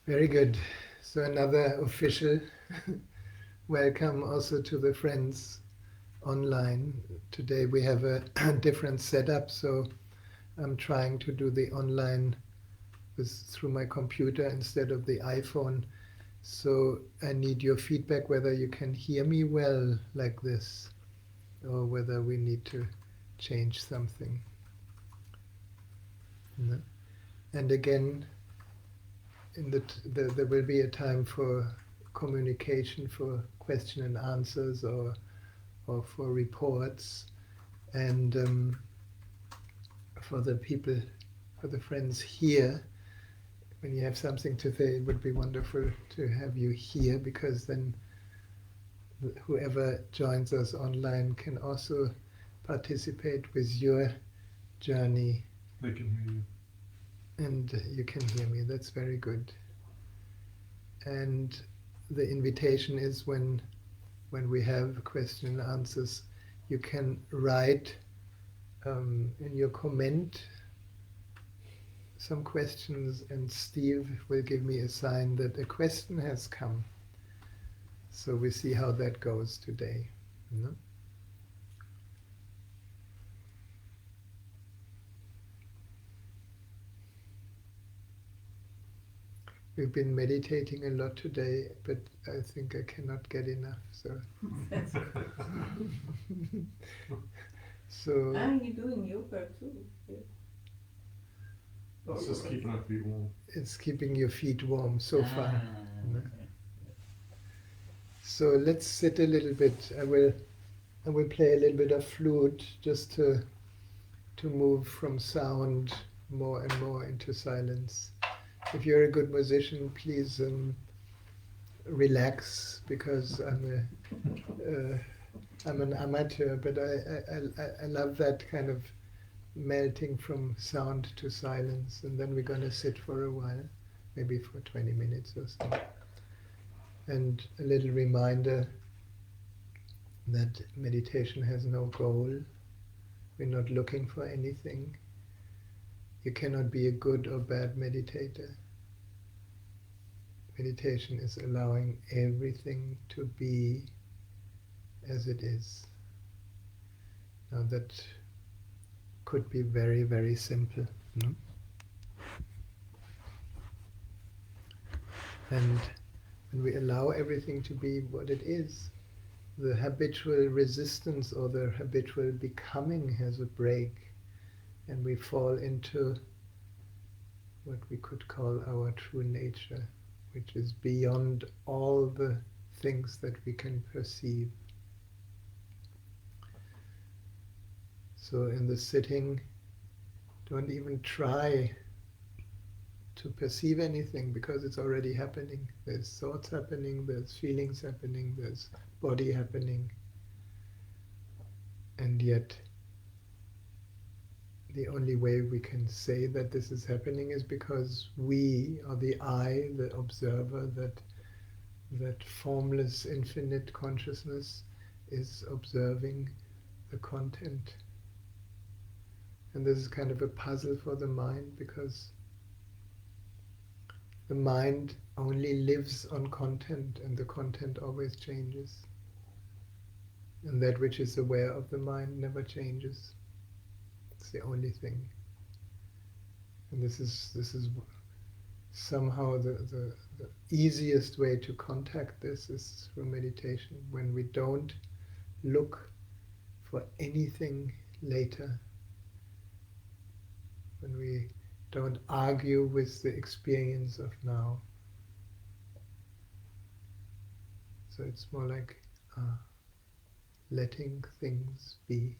Very good. So another official welcome also to the friends online. Today we have a different setup, so I'm trying to do the online through my computer instead of the iPhone. So I need your feedback whether you can hear me well like this or whether we need to change something. No? And again, there will be a time for communication, for question and answers, or for reports, and for the people, for the friends here. When you have something to say, it would be wonderful to have you here, because then whoever joins us online can also participate with your journey. They can hear you. And you can hear me. That's very good. And the invitation is when we have question and answers, you can write in your comment some questions, and Steve will give me a sign that a question has come. So we see how that goes today. No? We've been meditating a lot today, but I think I cannot get enough. So, so You're doing yoga too. Yeah. It's just keeping our feet warm. It's keeping your feet warm so far. No? Okay. So let's sit a little bit. I will play a little bit of flute just to move from sound more and more into silence. If you're a good musician, please relax, because I'm an amateur, but I love that kind of melting from sound to silence, and then we're going to sit for a while, maybe for 20 minutes or so. And a little reminder that meditation has no goal. We're not looking for anything. You cannot be a good or bad meditator. Meditation is allowing everything to be as it is. Now that could be very, very simple. No? And when we allow everything to be what it is, the habitual resistance or the habitual becoming has a break, and we fall into what we could call our true nature, which is beyond all the things that we can perceive. So in the sitting, don't even try to perceive anything, because it's already happening. There's thoughts happening, there's feelings happening, there's body happening. And yet, the only way we can say that this is happening is because we, or the I, the observer, that formless infinite consciousness is observing the content. And this is kind of a puzzle for the mind, because the mind only lives on content, and the content always changes. And that which is aware of the mind never changes. It's the only thing. And this is somehow the easiest way to contact this is through meditation, when we don't look for anything later, when we don't argue with the experience of now. So it's more like letting things be.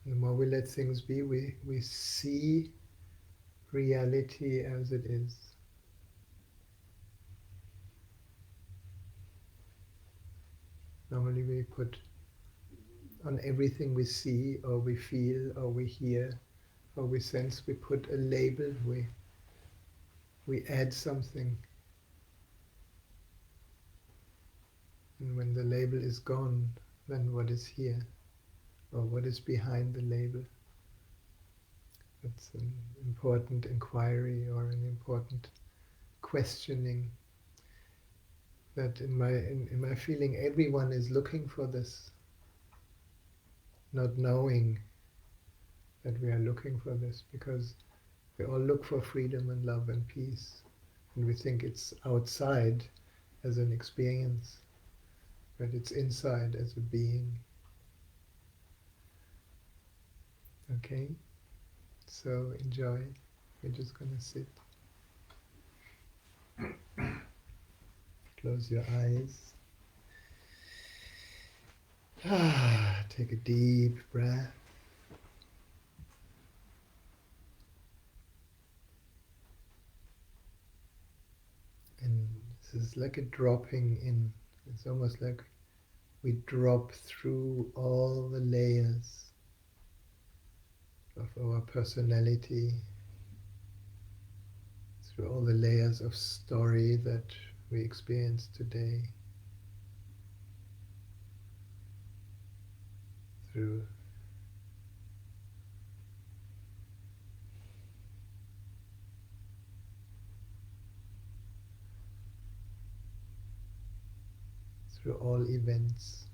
The more we let things be, we see reality as it is. Normally we put on everything we see, or we feel, or we hear, or we sense, we put a label, we add something. And when the label is gone, then what is here? Or what is behind the label? It's an important inquiry or an important questioning. That in my feeling, everyone is looking for this, not knowing that we are looking for this, because we all look for freedom and love and peace, and we think it's outside as an experience, but it's inside as a being. Okay? So enjoy. We're just going to sit. Close your eyes. Take a deep breath. And this is like a dropping in. It's almost like we drop through all the layers of our personality, through all the layers of story that we experience today, through all events.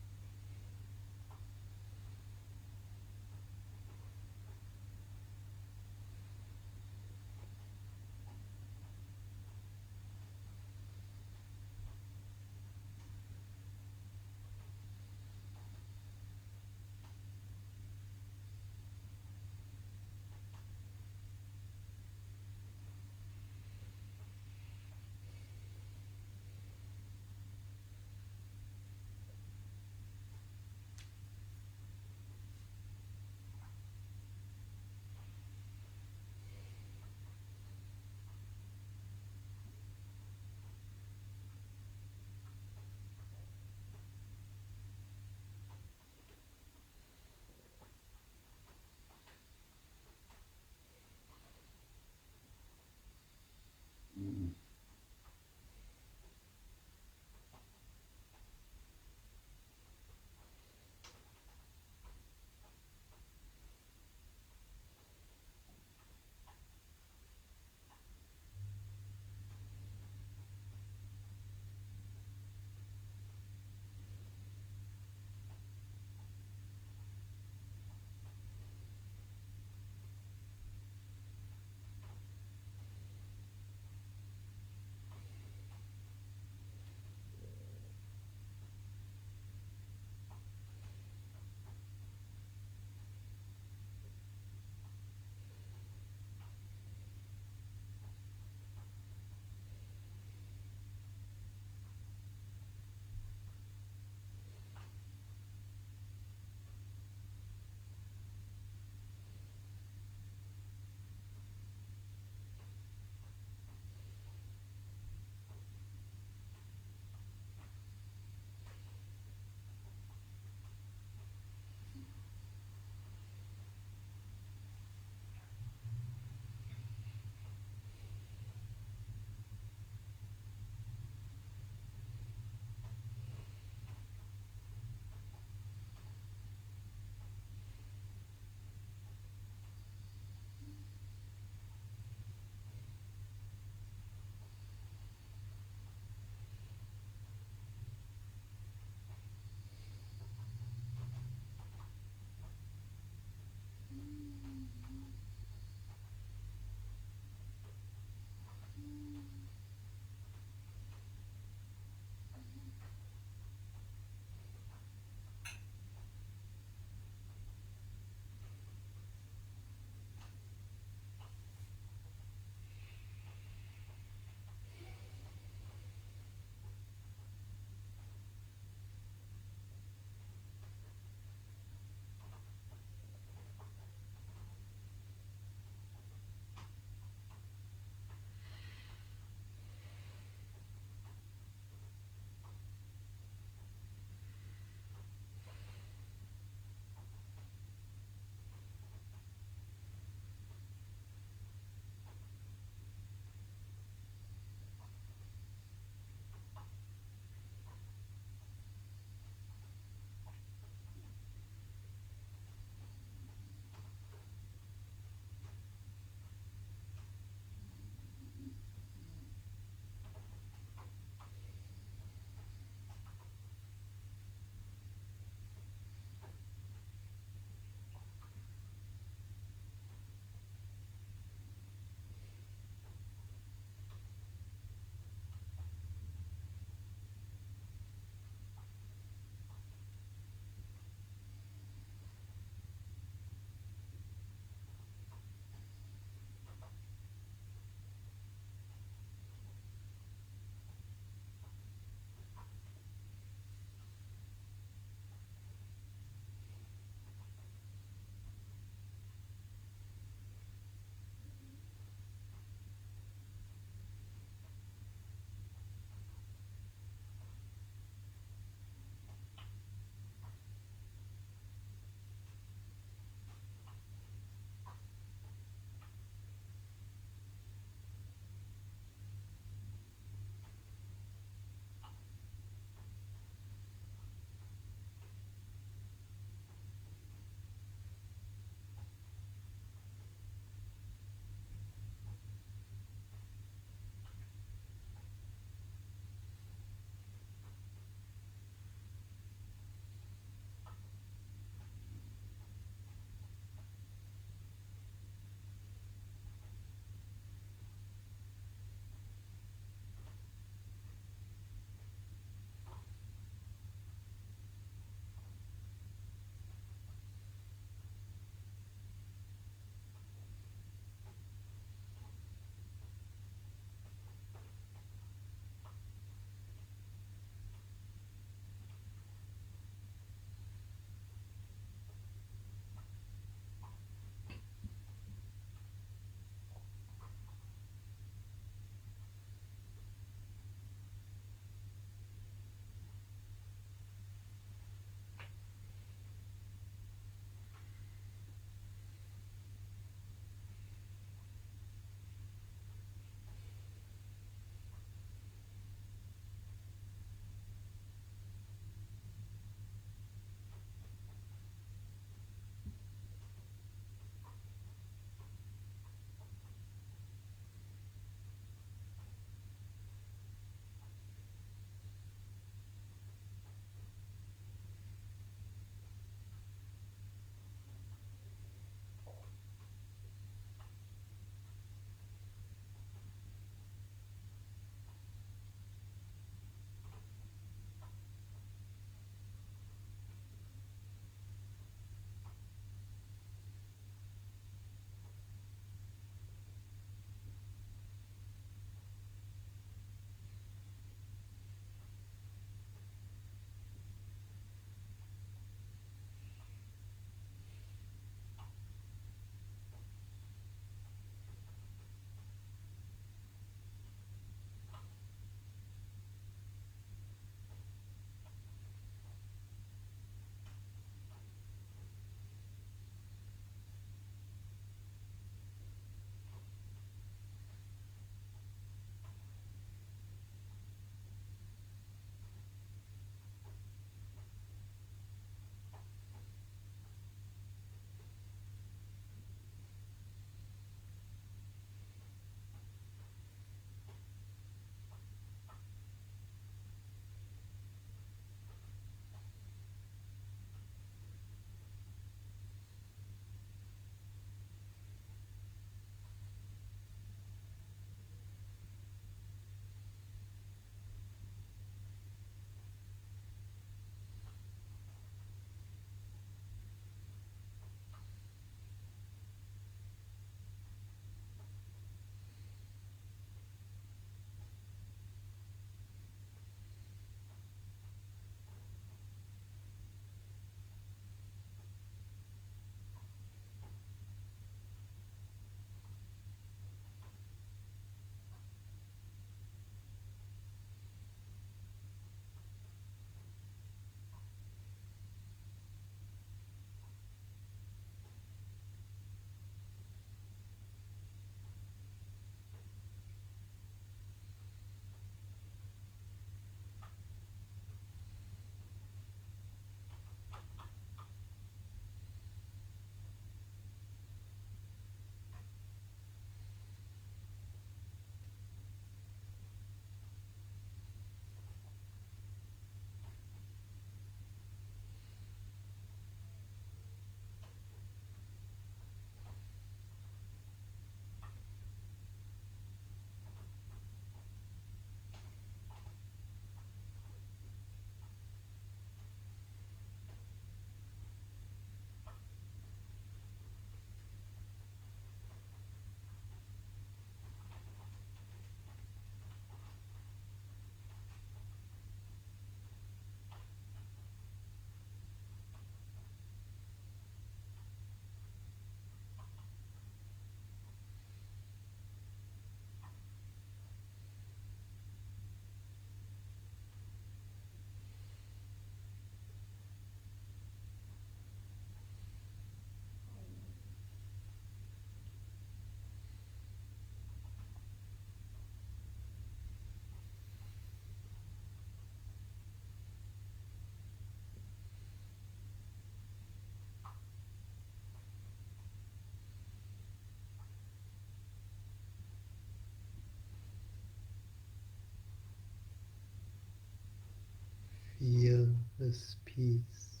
this peace.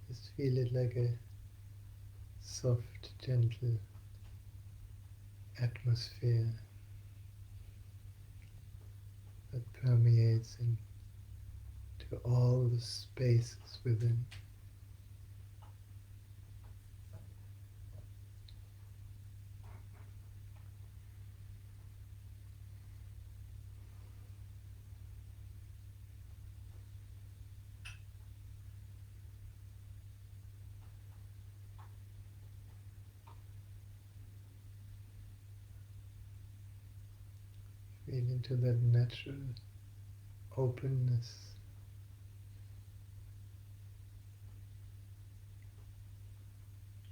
Just feel it like a soft, gentle atmosphere that permeates into all the spaces within. Feel into that natural openness,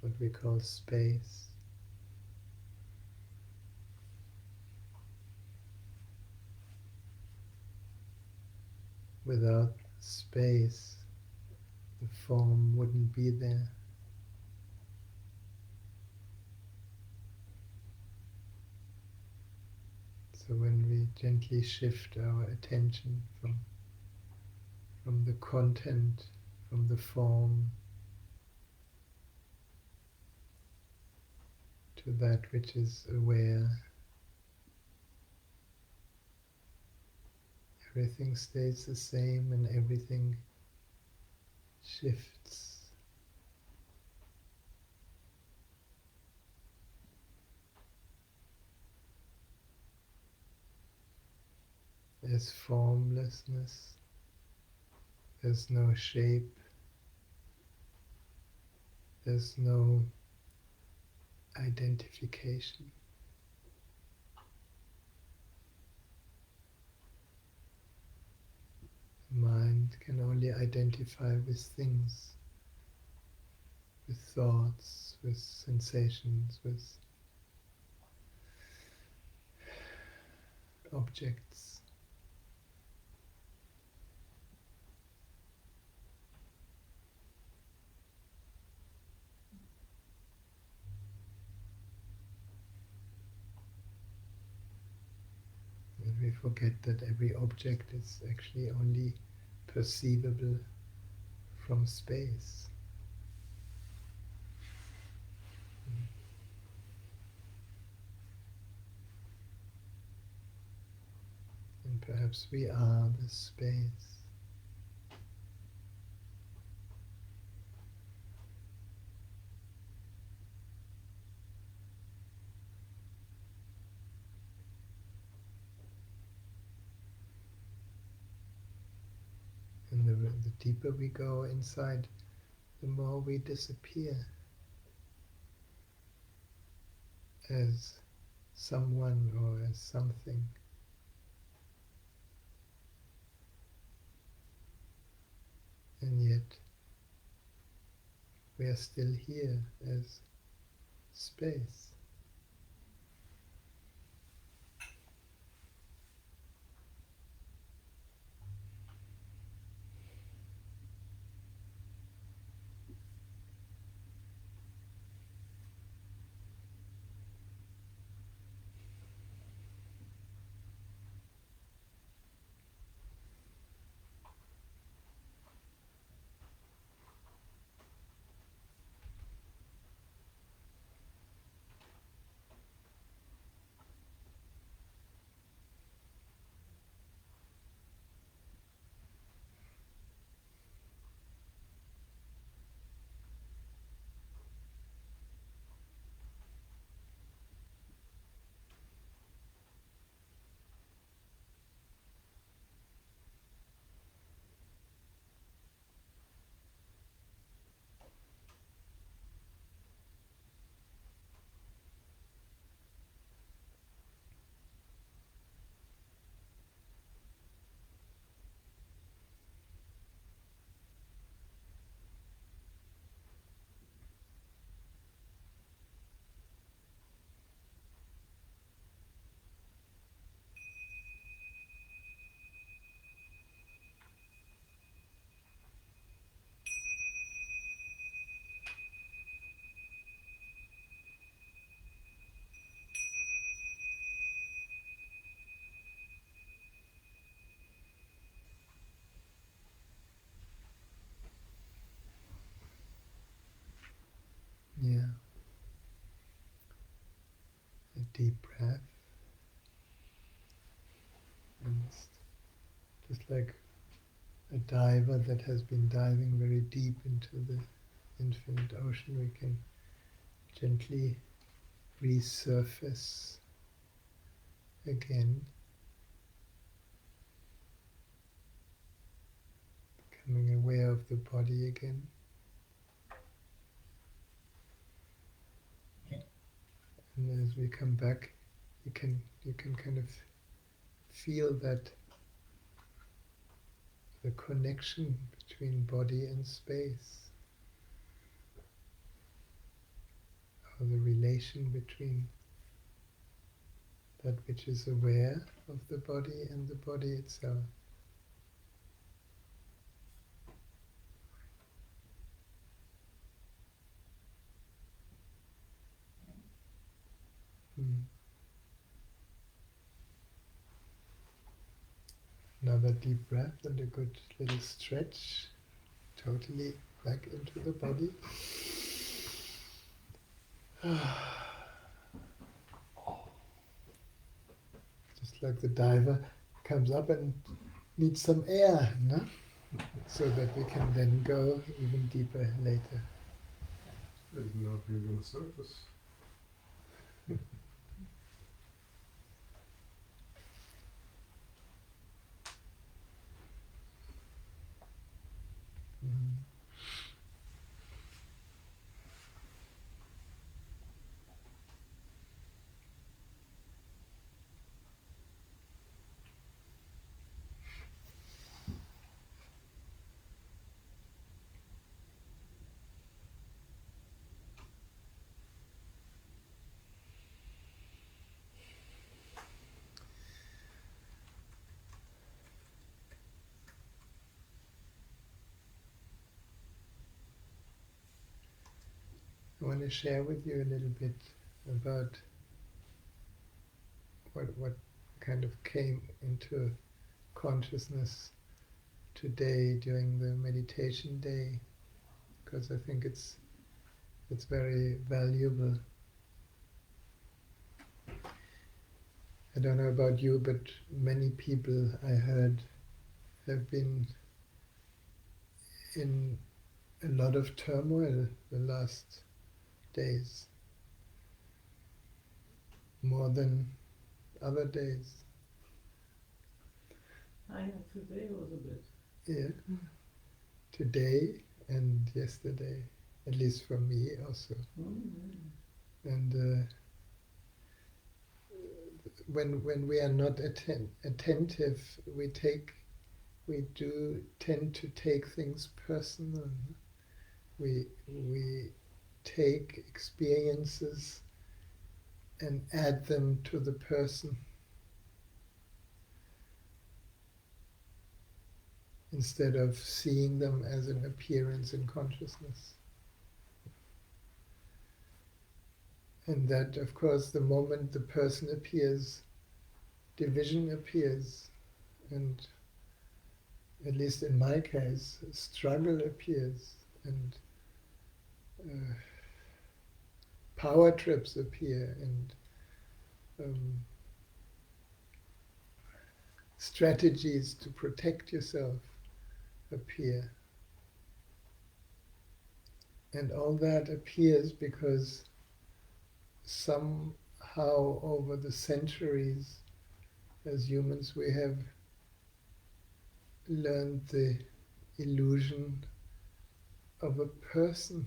what we call space. Without space, the form wouldn't be there. So when we gently shift our attention from the content, from the form, to that which is aware, everything stays the same and everything shifts. There's formlessness, there's no shape, there's no identification. The mind can only identify with things, with thoughts, with sensations, with objects. And we forget that every object is actually only perceivable from space. And perhaps we are the space. And the deeper we go inside, the more we disappear as someone or as something. And yet we are still here as space. deep breath. And just like a diver that has been diving very deep into the infinite ocean, we can gently resurface again, becoming aware of the body again. And as we come back, you can kind of feel that the connection between body and space, or the relation between that which is aware of the body and the body itself. Another deep breath and a good little stretch, totally back into the body. Just like the diver comes up and needs some air, no? So that we can then go even deeper later. There's nothing on the surface. I want to share with you a little bit about what kind of came into consciousness today during the meditation day, because I think it's very valuable. I don't know about you, but many people I heard have been in a lot of turmoil the last days, more than other days. I know today was a bit. Yeah, today and yesterday, at least for me also. And when we are not attentive, we do tend to take things personal. We take experiences and add them to the person instead of seeing them as an appearance in consciousness. And that, of course, the moment the person appears, division appears, and at least in my case, struggle appears, and power trips appear, and strategies to protect yourself appear. And all that appears because somehow over the centuries, as humans, we have learned the illusion of a person,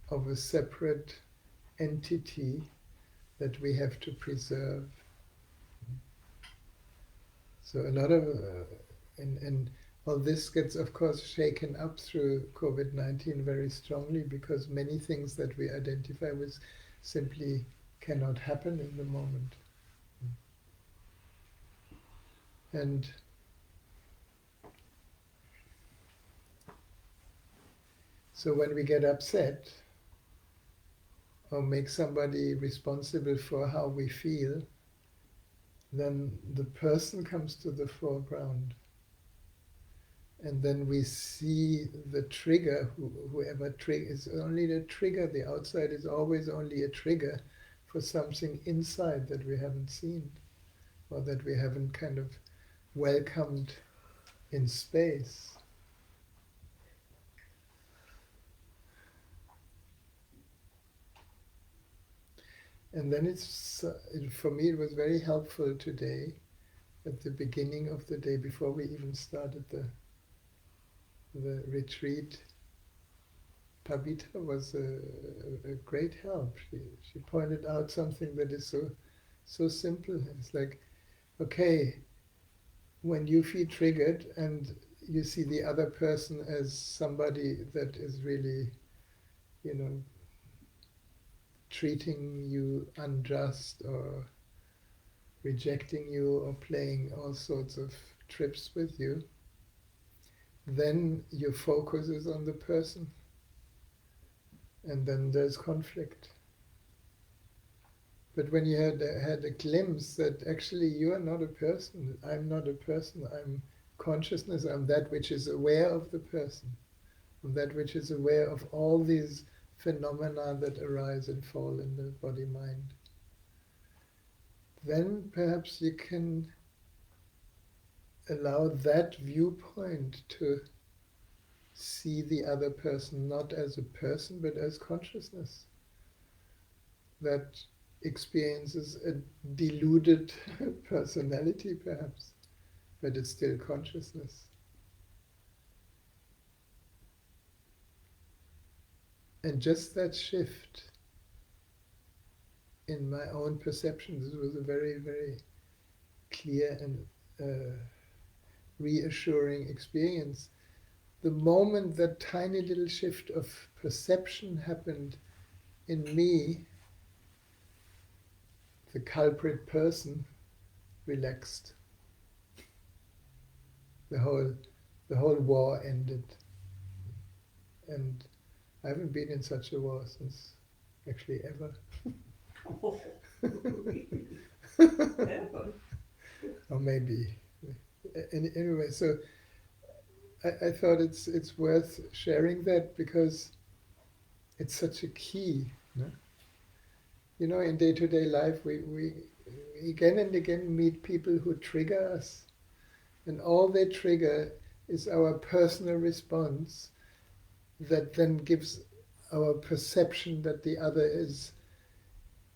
of a separate entity that we have to preserve. So a lot of, and all this gets, of course, shaken up through COVID-19 very strongly, because many things that we identify with simply cannot happen in the moment. And so when we get upset or make somebody responsible for how we feel, then the person comes to the foreground. And then we see the trigger, whoever is only the trigger. The outside is always only a trigger for something inside that we haven't seen, or that we haven't kind of welcomed in space. And then for me it was very helpful today, at the beginning of the day, before we even started the retreat. Pavitra was a great help. She pointed out something that is so simple. It's like, okay, when you feel triggered and you see the other person as somebody that is really, treating you unjust or rejecting you or playing all sorts of tricks with you, then your focus is on the person. And then there's conflict. But when you had a glimpse that actually you are not a person, I'm not a person, I'm consciousness, I'm that which is aware of the person, I'm that which is aware of all these phenomena that arise and fall in the body-mind, then perhaps you can allow that viewpoint to see the other person not as a person but as consciousness that experiences a deluded personality perhaps, but it's still consciousness. And just that shift in my own perception, this was a very, very clear and reassuring experience. The moment that tiny little shift of perception happened in me, the culprit person relaxed. The whole war ended. And I haven't been in such a war since actually ever. Ever? Or maybe. Anyway, so I thought it's worth sharing that because it's such a key. No? In day-to-day life, we again and again meet people who trigger us. And all they trigger is our personal response that then gives our perception that the other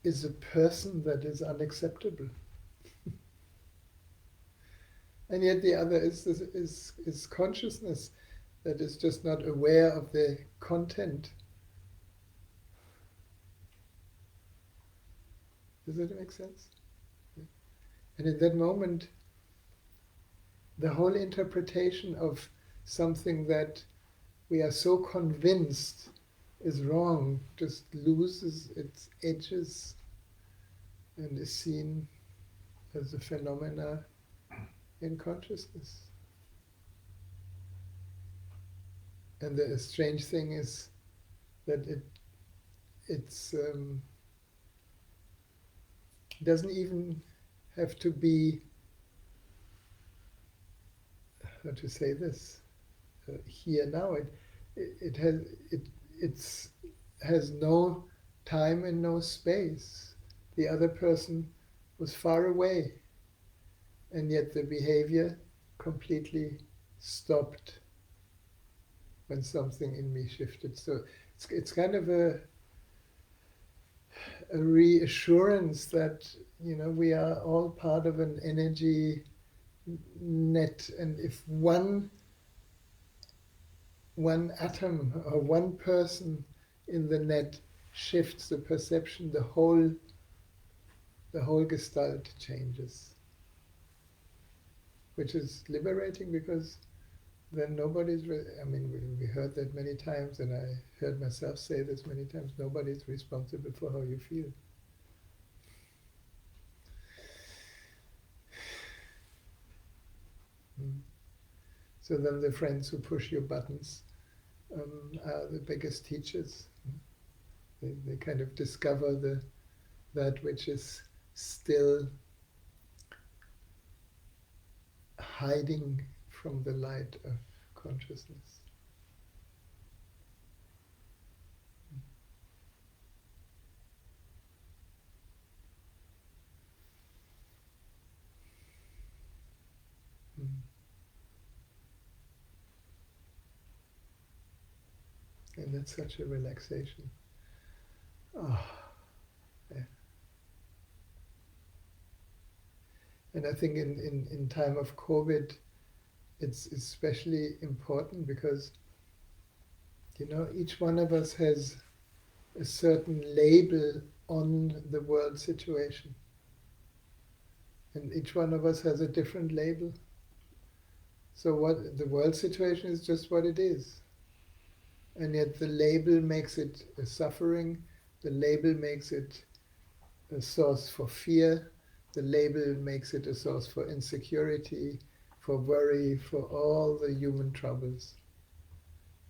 is a person that is unacceptable. And yet the other is consciousness that is just not aware of the content. Does that make sense? And in that moment, the whole interpretation of something that we are so convinced is wrong just loses its edges and is seen as a phenomena in consciousness. And the strange thing is that it doesn't even have to be, how to say this, here now. It has no time and no space. The other person was far away, and yet the behavior completely stopped when something in me shifted. So it's kind of a reassurance that we are all part of an energy net, and if one atom or one person in the net shifts the perception, the whole gestalt changes, which is liberating because then nobody's. We heard that many times, and I heard myself say this many times. Nobody's responsible for how you feel. So then the friends who push your buttons are the biggest teachers. They kind of discover that which is still hiding from the light of consciousness. And that's such a relaxation. Oh, yeah. And I think in time of COVID, it's especially important because, each one of us has a certain label on the world situation. And each one of us has a different label. So what the world situation is just what it is. And yet the label makes it a suffering, the label makes it a source for fear, the label makes it a source for insecurity, for worry, for all the human troubles.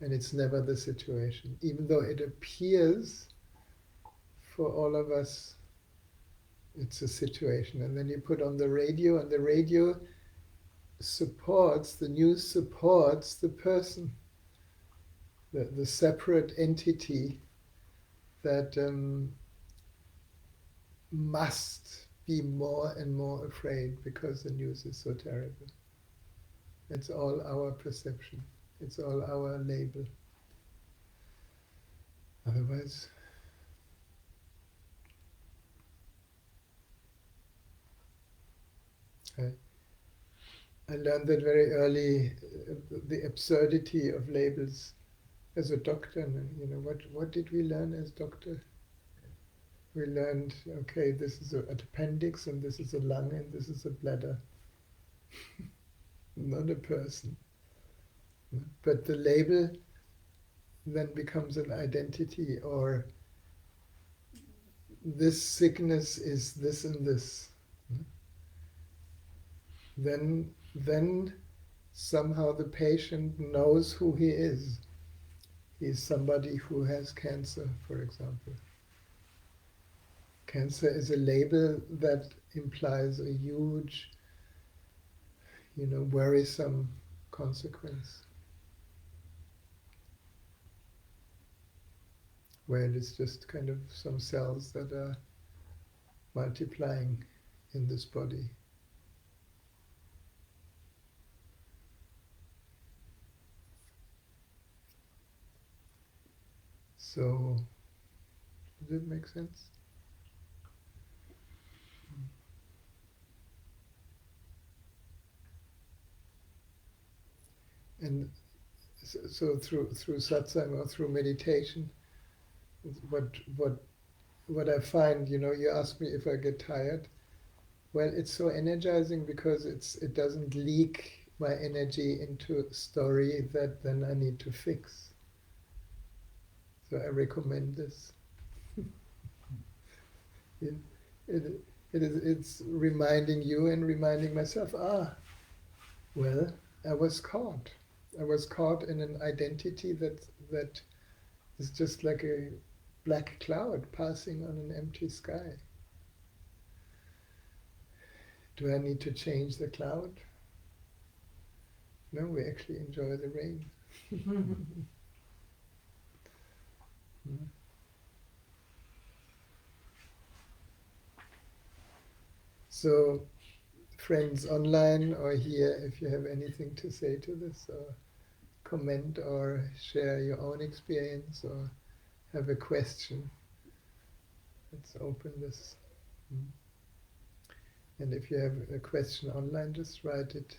And it's never the situation. Even though it appears for all of us, it's a situation. And then you put on the radio, and the radio supports, the news supports the person, the separate entity that must be more and more afraid because the news is so terrible. It's all our perception. It's all our label. Otherwise, I learned that very early, the absurdity of labels as a doctor. And what did we learn as doctor? We learned, okay, this is an appendix, and this is a lung, and this is a bladder. Not a person. But the label then becomes an identity, or this sickness is this and this. Then somehow the patient knows who he is. He's somebody who has cancer, for example. Cancer is a label that implies a huge, worrisome consequence. Where it is just kind of some cells that are multiplying in this body. So, does it make sense? And so through satsang or through meditation, what I find, you ask me if I get tired. Well, it's so energizing because it doesn't leak my energy into a story that then I need to fix. So I recommend this. It's reminding you and reminding myself, well, I was caught. I was caught in an identity that is just like a black cloud passing on an empty sky. Do I need to change the cloud? No, we actually enjoy the rain. So, friends online or here, if you have anything to say to this, or comment or share your own experience or have a question, let's open this. And if you have a question online, just write it.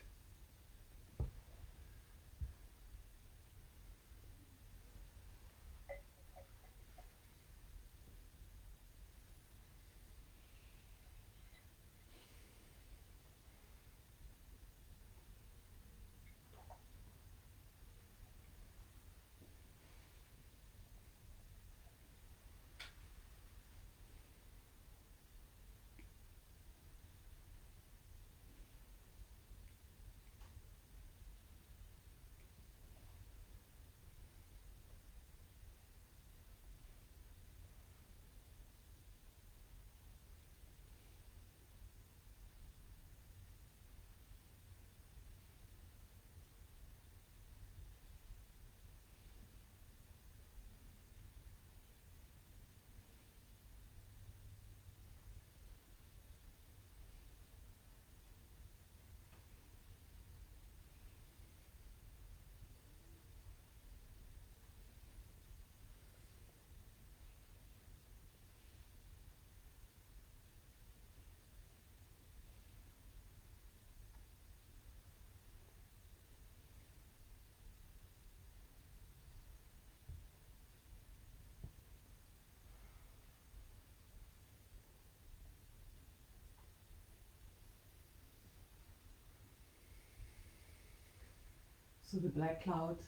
So the black cloud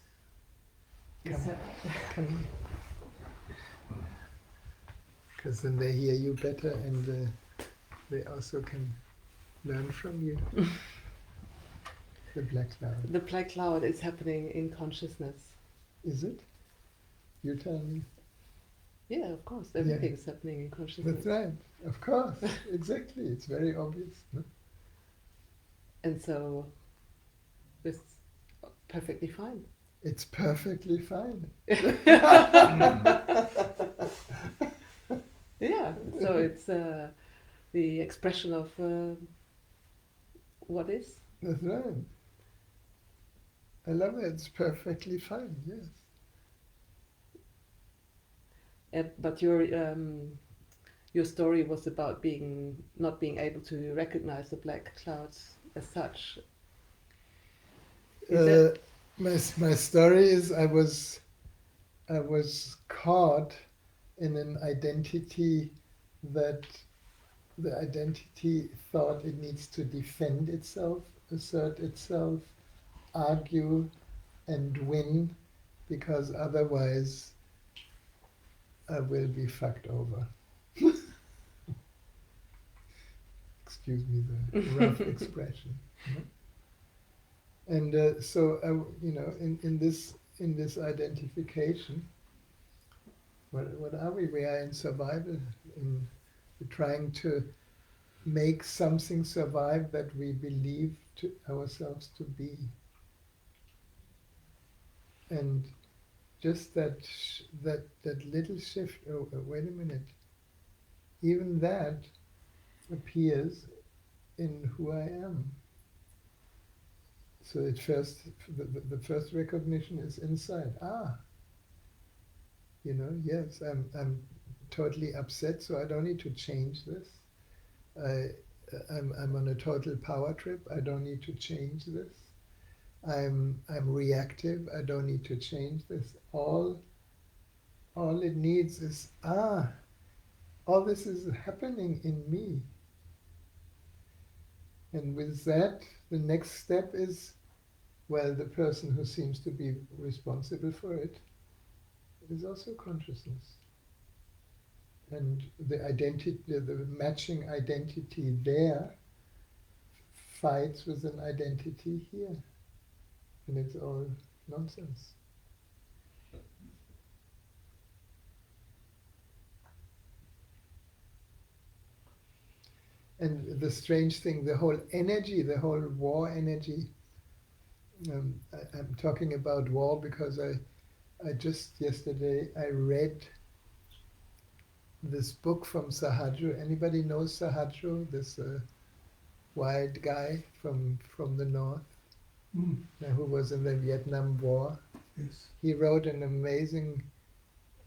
is Come. Come. Because then they hear you better and they also can learn from you. The black cloud. the black cloud is happening in consciousness. Is it? You tell me. Yeah, of course. Everything's happening in consciousness. That's right. Of course. Exactly. It's very obvious. No? And so it's perfectly fine. It's perfectly fine. Yeah, so it's the expression of what is. That's right. I love it. It's perfectly fine. Yes. But your story was about not being able to recognize the black clouds as such. My story is I was caught in an identity that the identity thought it needs to defend itself, assert itself, argue and win, because otherwise I will be fucked over. Excuse me the rough expression. And so in this identification, what are we? We are in survival. We're trying to make something survive that we believe to ourselves to be. And just that little shift. Oh, wait a minute. Even that appears in who I am. So the first recognition is inside. Yes, I'm totally upset, so I don't need to change this. I'm on a total power trip. I don't need to change this. I'm reactive. I don't need to change this. All it needs is all this is happening in me. And with that, the next step is, well, the person who seems to be responsible for it is also consciousness. And the identity, the matching identity there fights with an identity here. And it's all nonsense. And the strange thing, the whole energy, the whole war energy, I'm talking about war because I just yesterday, I read this book from Sahadru. Anybody knows Sahadru? This wild guy from the north who was in the Vietnam War. Yes. He wrote an amazing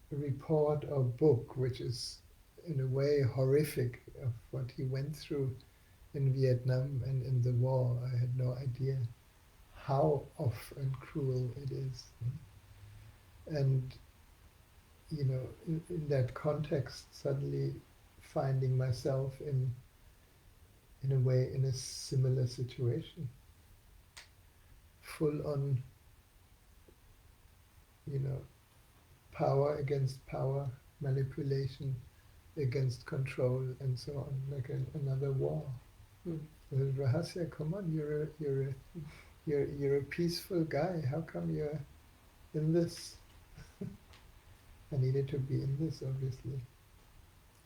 report or book, which is in a way horrific, of what he went through in Vietnam and in the war. I had no idea how off and cruel it is. And in that context, suddenly finding myself in a way in a similar situation, full on, power against power, manipulation against control, and so on, like another war. Rahasya, come on, you're a peaceful guy. How come you're in this? I needed to be in this, obviously,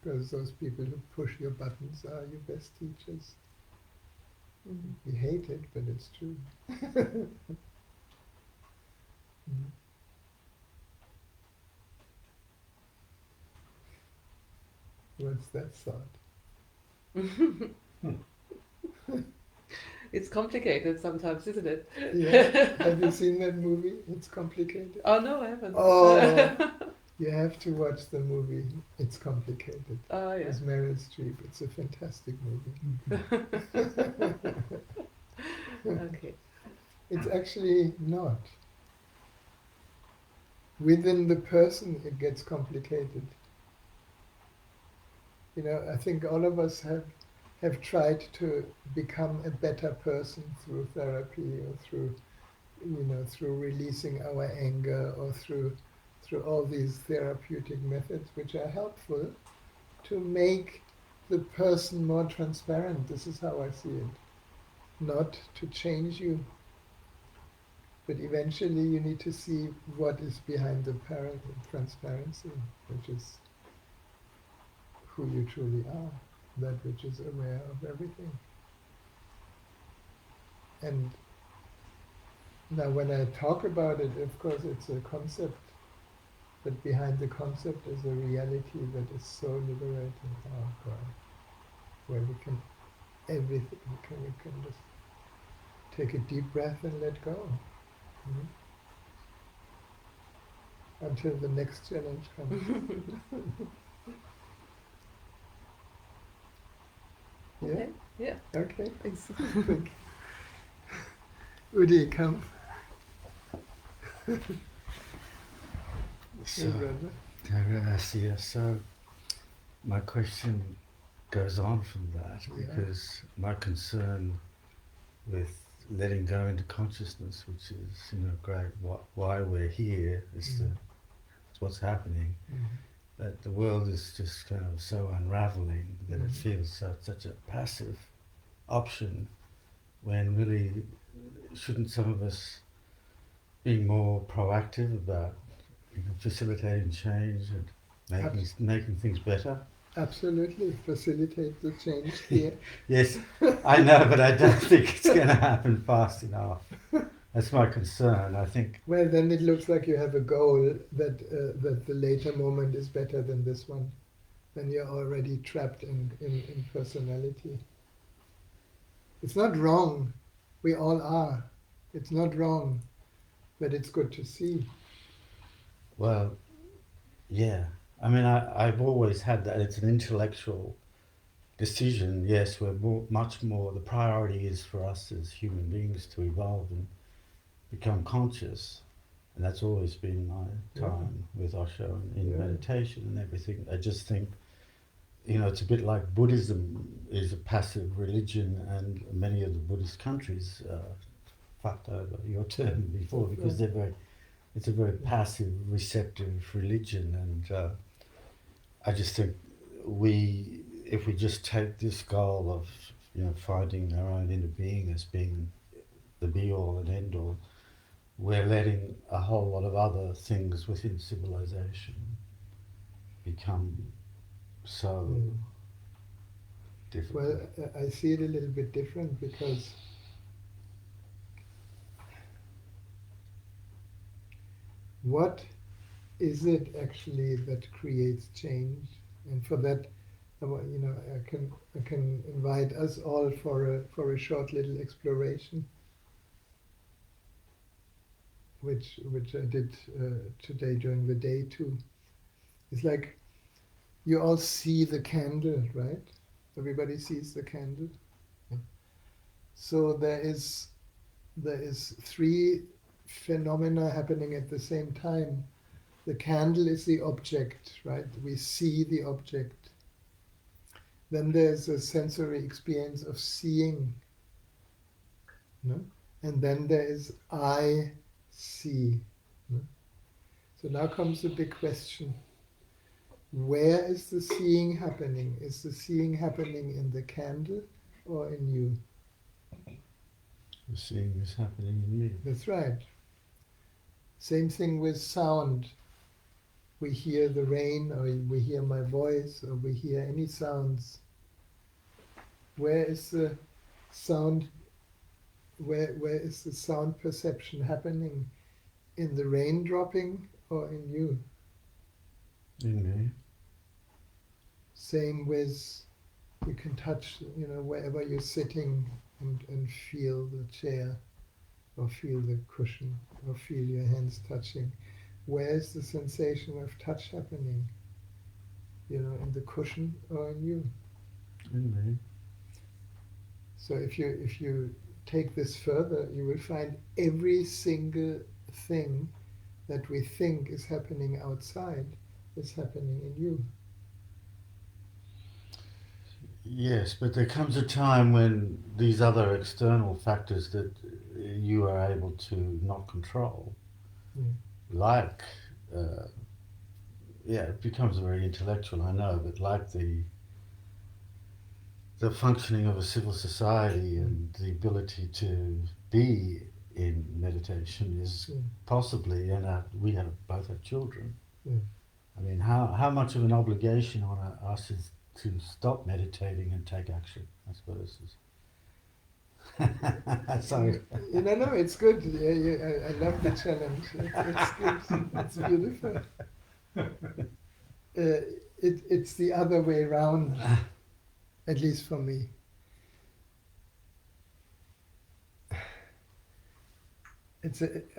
because those people who push your buttons are your best teachers. We hate it, but it's true. What's that thought? It's complicated sometimes, isn't it? Yeah. Have you seen that movie? It's complicated. Oh no, I haven't. Oh, you have to watch the movie. It's complicated. Oh yeah. It's Meryl Streep. It's a fantastic movie. Okay. It's actually not. Within the person, it gets complicated. I think all of us have tried to become a better person through therapy or through through releasing our anger or through all these therapeutic methods which are helpful to make the person more transparent. This is how I see it. Not to change you, but eventually you need to see what is behind the transparency, which is who you truly are, that which is aware of everything. And now when I talk about it, of course it's a concept, but behind the concept is a reality that is so liberating. Oh God, where we can everything, we can just take a deep breath and let go. Until the next challenge comes. Yeah? Okay. Yeah. Okay. Thanks. Thank you. Udi, come. So, Hey, brother. Rahasya, so my question goes on from that, Yeah. because my concern with letting go into consciousness, which is, great, why we're here, is it's what's happening, that the world is just kind of so unraveling that it feels such a passive option, when really shouldn't some of us be more proactive about facilitating change and making things better? Absolutely, facilitate the change here. Yes, I know, but I don't think it's going to happen fast enough. That's my concern. I think. Well, then it looks like you have a goal that the later moment is better than this one. Then you're already trapped in personality. It's not wrong. We all are. It's not wrong, but it's good to see. Well, yeah. I mean, I've always had that. It's an intellectual decision. Yes, we're much more. The priority is for us as human beings to evolve and become conscious, and that's always been my time with Osho and in meditation and everything. I just think, it's a bit like Buddhism is a passive religion, and many of the Buddhist countries fucked over your term before, because it's a very passive, receptive religion, and I just think if we just take this goal of finding our own inner being as being the be all and end all, we're letting a whole lot of other things within civilization become so difficult. Well, I see it a little bit different, because what is it actually that creates change? And for that, I can invite us all for a short little exploration, which I did today during the day too. It's like you all see the candle, right? Everybody sees the candle. Yeah. So there is three phenomena happening at the same time. The candle is the object, right? We see the object. Then there's a sensory experience of seeing. No? And then there is I see. No? So now comes the big question. Where is the seeing happening? Is the seeing happening in the candle or in you? The seeing is happening in me. That's right. Same thing with sound. We hear the rain, or we hear my voice, or we hear any sounds. Where is the sound? Where is the sound perception happening? In the rain dropping or in you? In me. Same with, you can touch, wherever you're sitting and feel the chair, or feel the cushion, or feel your hands touching. Where is the sensation of touch happening? In the cushion or in you? In me. So if you take this further, you will find every single thing that we think is happening outside is happening in you. Yes, but there comes a time when these other external factors that you are able to not control, Mm. like, yeah, it becomes very intellectual, I know, but like the functioning of a civil society and the ability to be in meditation is Mm. possibly, and we have both have children. Mm. I mean, how much of an obligation on us is to stop meditating and take action? I suppose is. Sorry. No, it's good. Yeah, I love the challenge. It's good. It's beautiful. It's the other way around, at least for me.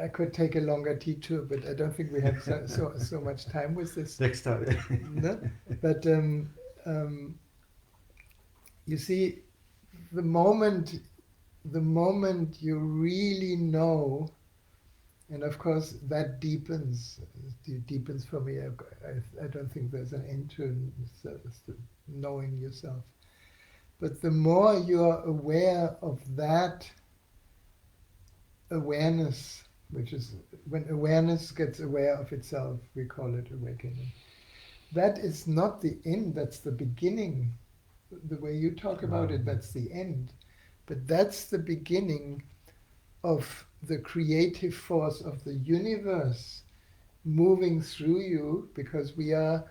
I could take a longer detour, but I don't think we have so much time with this. Next time. No? But um, you see, the moment you really know, and of course that deepens. It deepens for me. I don't think there's an end to knowing yourself. But the more you are aware of that awareness, which is when awareness gets aware of itself, we call it awakening. That is not the end, that's the beginning. The way you talk about it, that's the end. But that's the beginning of the creative force of the universe moving through you, because we are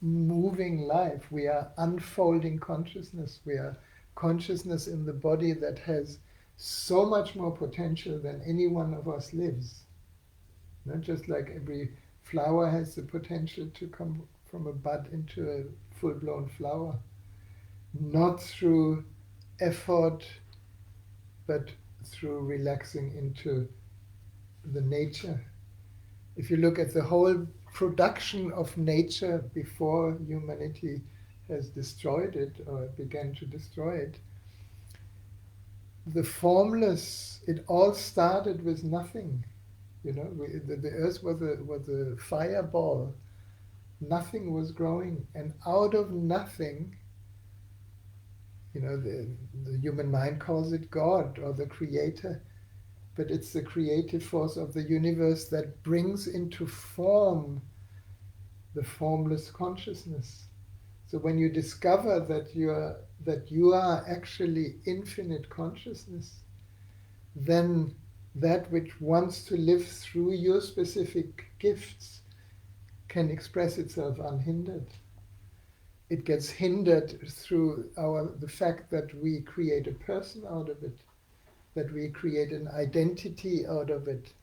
moving life, we are unfolding consciousness, we are consciousness in the body that has so much more potential than any one of us lives. Not just like every flower has the potential to come from a bud into a full-blown flower. Not through effort, but through relaxing into the nature. If you look at the whole production of nature before humanity has destroyed it or began to destroy it, the formless, it all started with nothing. The earth was a fireball. Nothing was growing. And out of nothing, the human mind calls it God or the creator. But it's the creative force of the universe that brings into form the formless consciousness. So when you discover that you are actually infinite consciousness, then that which wants to live through your specific gifts can express itself unhindered. It gets hindered through the fact that we create a person out of it, that we create an identity out of it,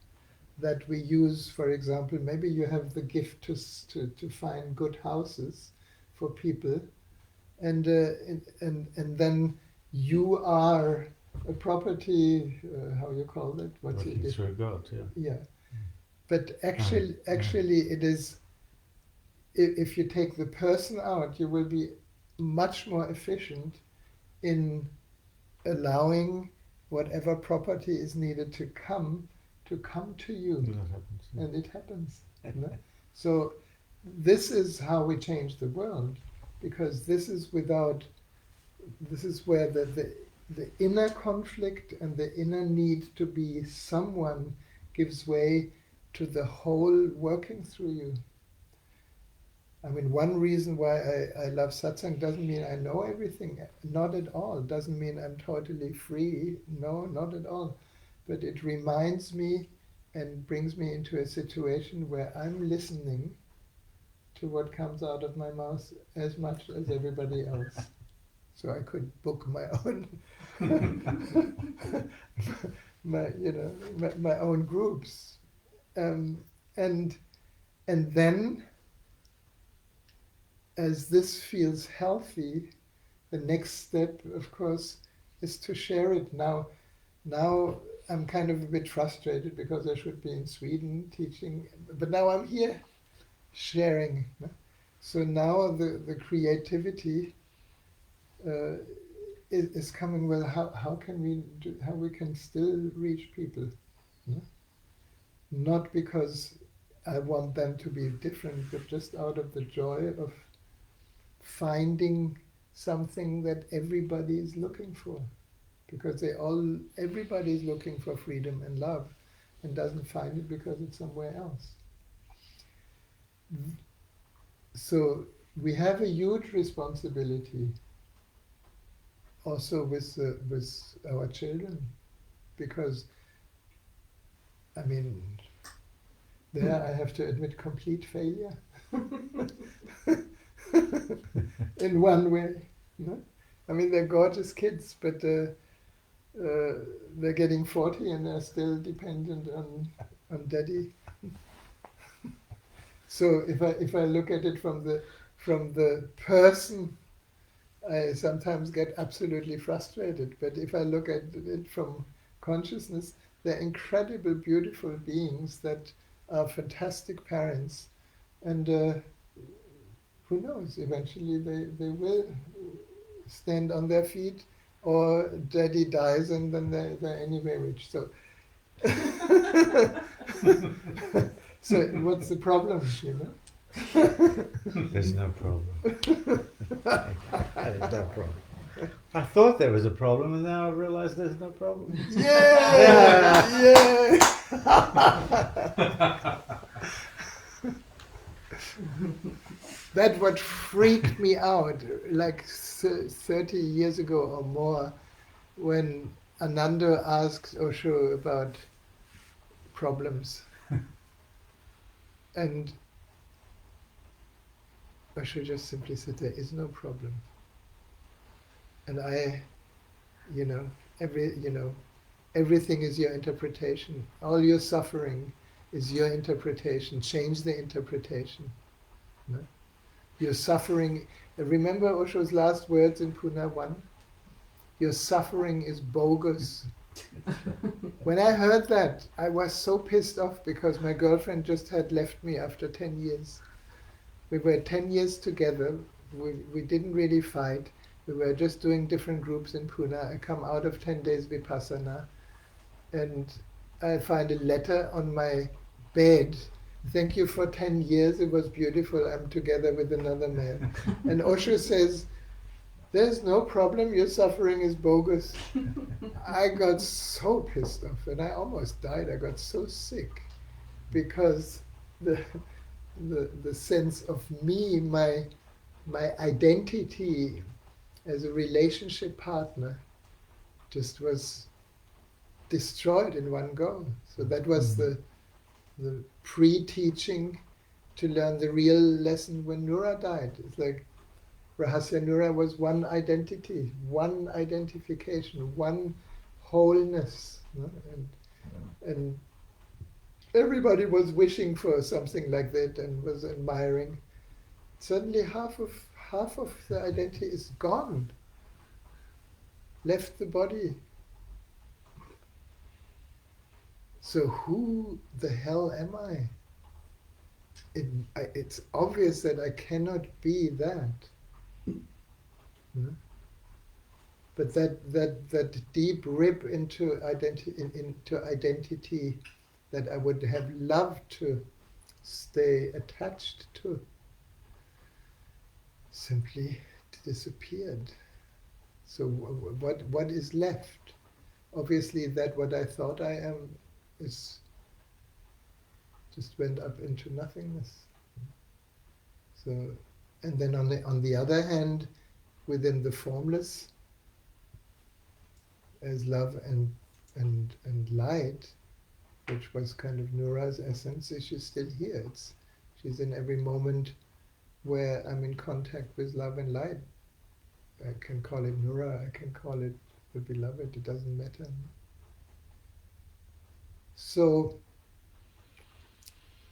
that we use, for example, maybe you have the gift to find good houses for people, and then you are a property, how you call it? What's Working it? through God, yeah. Yeah. But actually, it is. If you take the person out, you will be much more efficient in allowing whatever property is needed to come to you. That happens. Yeah. And it happens. No? So this is how we change the world, because this is where the inner conflict and the inner need to be someone gives way to the whole working through you. I mean, one reason why I love Satsang doesn't mean I know everything, not at all. Doesn't mean I'm totally free, no, not at all. But it reminds me and brings me into a situation where I'm listening to what comes out of my mouth as much as everybody else. So I could book my own my own groups, and then as this feels healthy, the next step, of course, is to share it. Now I'm kind of a bit frustrated because I should be in Sweden teaching, but now I'm here sharing. So now the creativity is coming. Well, how we can still reach people, not because I want them to be different, but just out of the joy finding something that everybody is looking for, because everybody is looking for freedom and love and doesn't find it because it's somewhere else. So we have a huge responsibility also with our children, because I mean, there I have to admit complete failure in one way. No? I mean, they're gorgeous kids, but they're getting 40 and they're still dependent on daddy. So if I look at it from the person, I sometimes get absolutely frustrated. But if I look at it from consciousness, they're incredible, beautiful beings that are fantastic parents, and who knows? Eventually, they will stand on their feet, or daddy dies, and then they're anyway rich. So, so what's the problem? You know? There's no problem. There's no problem. I thought there was a problem, and now I realise there's no problem. Yeah. That's what freaked me out, like 30 years ago or more, when Ananda asked Osho about problems. And Osho just simply said, there is no problem. And everything is your interpretation. All your suffering is your interpretation. Change the interpretation. No? Your suffering, remember Osho's last words in Pune 1? Your suffering is bogus. When I heard that, I was so pissed off, because my girlfriend just had left me after 10 years. We were 10 years together. We didn't really fight. We were just doing different groups in Pune. I come out of 10 days Vipassana, and I find a letter on my bed. Thank you for 10 years. It was beautiful. I'm together with another man. And Osho says, there's no problem. Your suffering is bogus. I got so pissed off, and I almost died. I got so sick, because the sense of me, my identity as a relationship partner, just was destroyed in one go. So that was the pre-teaching to learn the real lesson when Nura died. It's like Rahasya Nura was one identity, one identification, one wholeness. No? And everybody was wishing for something like that and was admiring. Suddenly half of the identity is gone, left the body. So who the hell am I? It's obvious that I cannot be that. But that deep rip into identity that I would have loved to stay attached to simply disappeared. So what is left? Obviously, that what I thought I am is just went up into nothingness. So, and then on the other hand, within the formless, as love and light, which was kind of Nura's essence, she's still here. She's in every moment where I'm in contact with love and light. I can call it Nura, I can call it the beloved, it doesn't matter. So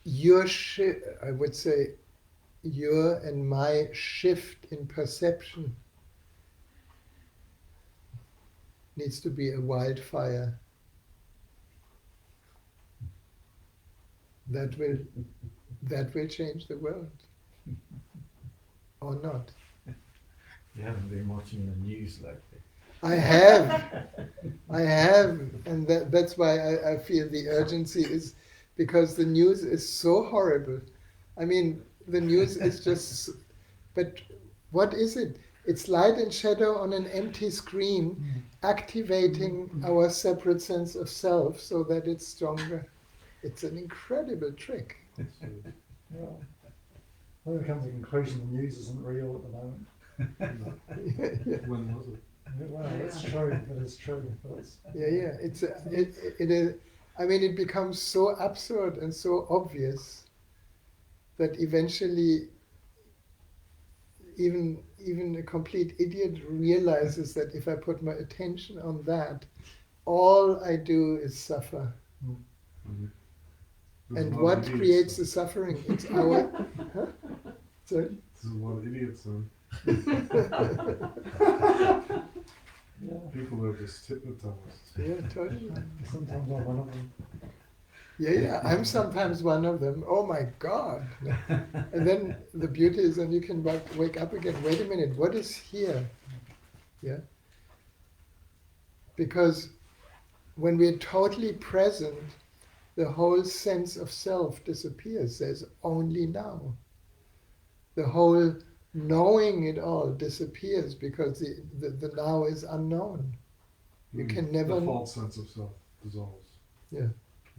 I would say your and my shift in perception needs to be a wildfire. That will change the world. Or not. You haven't been watching the news lately. I have, and that's why I feel the urgency is because the news is so horrible. I mean, the news is just, but What is it? It's light and shadow on an empty screen, activating our separate sense of self so that it's stronger. It's an incredible trick. Yeah. I've come to the conclusion the news isn't real at the moment. When was it? Well, it's true. It is true. Yeah. I mean, it becomes so absurd and so obvious that eventually even a complete idiot realizes that if I put my attention on that, all I do is suffer. Mm-hmm. And what creates the suffering? It's our... Huh? Sorry? There's a lot of idiots then. Yeah. People are just hypnotized. Yeah, totally. Sometimes I'm one of them. Yeah, I'm sometimes one of them. Oh my God. And then the beauty is then you can wake up again. Wait a minute, what is here? Yeah. Because when we're totally present, the whole sense of self disappears. There's only now. The whole knowing it all disappears because the now is unknown. You can never... The false sense of self dissolves. Yeah.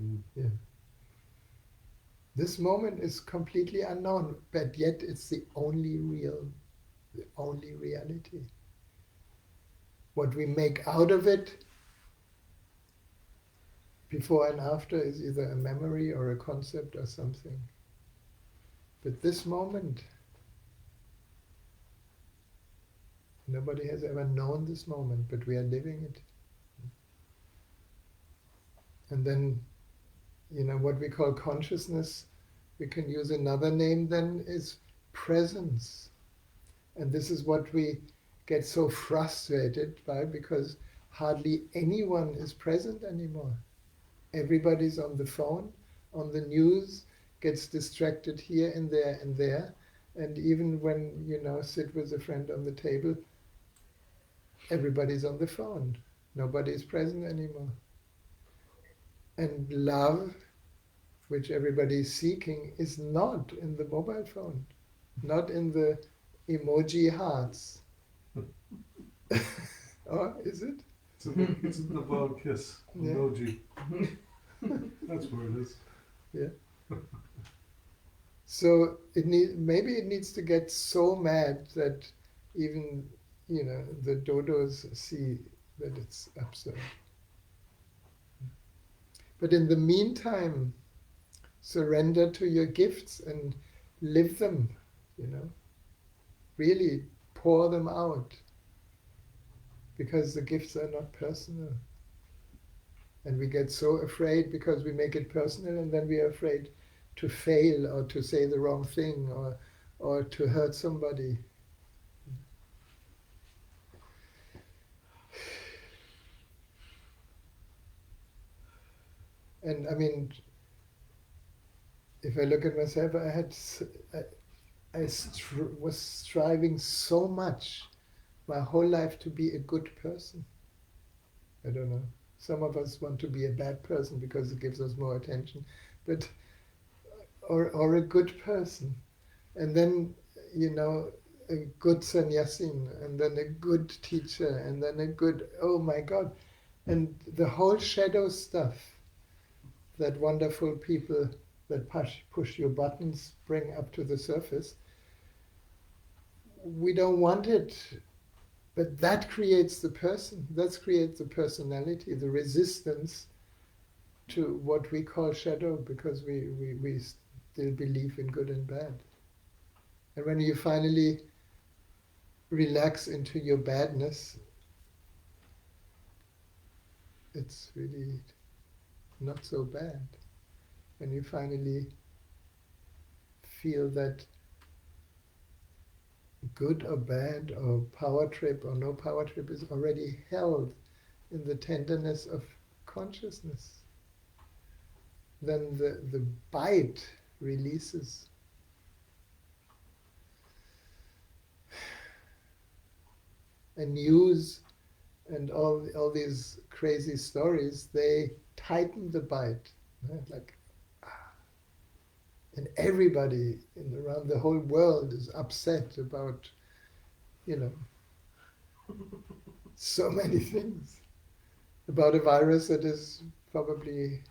Mm. Yeah. This moment is completely unknown, but yet it's the only reality. What we make out of it before and after is either a memory or a concept or something. But this moment, nobody has ever known this moment, but we are living it. And then, what we call consciousness, we can use another name then, is presence. And this is what we get so frustrated by, because hardly anyone is present anymore. Everybody's on the phone, on the news, gets distracted here and there. And even when, sit with a friend on the table, everybody's on the phone. Nobody's present anymore. And love, which everybody is seeking, is not in the mobile phone, not in the emoji hearts. Or is it? It's in the wild kiss, Yeah. emoji. That's where it is. Yeah. So maybe it needs to get so mad that even the dodos see that it's absurd. But in the meantime, surrender to your gifts and live them, Really pour them out. Because the gifts are not personal. And we get so afraid because we make it personal, and then we are afraid to fail or to say the wrong thing or to hurt somebody. And I mean, if I look at myself, I was striving so much my whole life to be a good person. I don't know. Some of us want to be a bad person because it gives us more attention, but or a good person, and then a good sannyasin, and then a good teacher, and then a good, oh my God, and the whole shadow stuff that wonderful people that push your buttons bring up to the surface. We don't want it, but that creates the person. That creates the personality, the resistance to what we call shadow, because we still believe in good and bad. And when you finally relax into your badness, it's really not so bad. When you finally feel that good or bad or power trip or no power trip is already held in the tenderness of consciousness, then the bite releases. And news and all these crazy stories, they tighten the bite. Like, and everybody around the whole world is upset about you know, so many things. About a virus that is probably,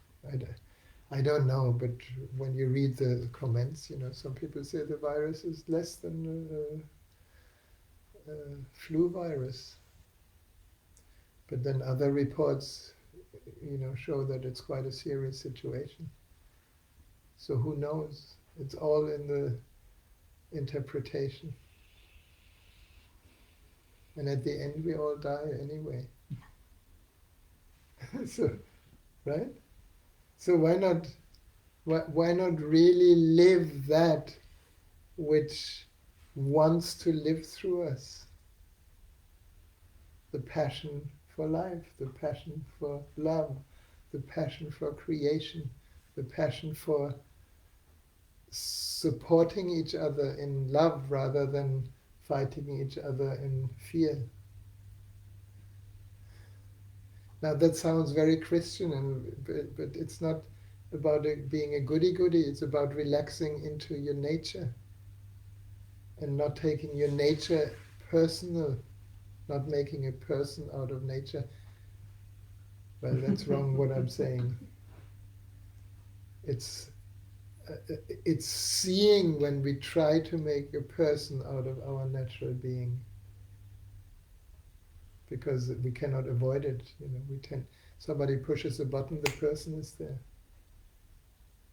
I don't know, but when you read the comments, you know, some people say the virus is less than a flu virus. But then other reports, you know, show that it's quite a serious situation. So who knows? It's all in the interpretation. And at the end, we all die anyway. So, right? So why not really live that which wants to live through us? The passion for life, the passion for love, the passion for creation, the passion for supporting each other in love rather than fighting each other in fear. Now that sounds very Christian, but it's not about it being a goody-goody, it's about relaxing into your nature and not taking your nature personal, not making a person out of nature. Well, that's wrong what I'm saying. It's seeing when we try to make a person out of our natural being, because we cannot avoid it. You know, somebody pushes a button, the person is there,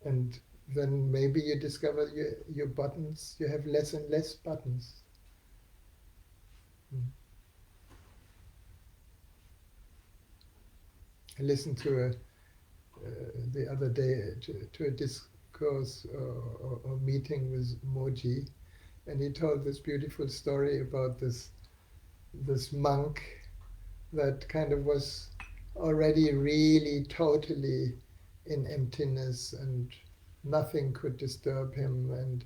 and then maybe you discover your buttons. You have less and less buttons. I listened to the other day to a discourse or meeting with Moji, and he told this beautiful story about this monk that kind of was already really totally in emptiness, and nothing could disturb him, and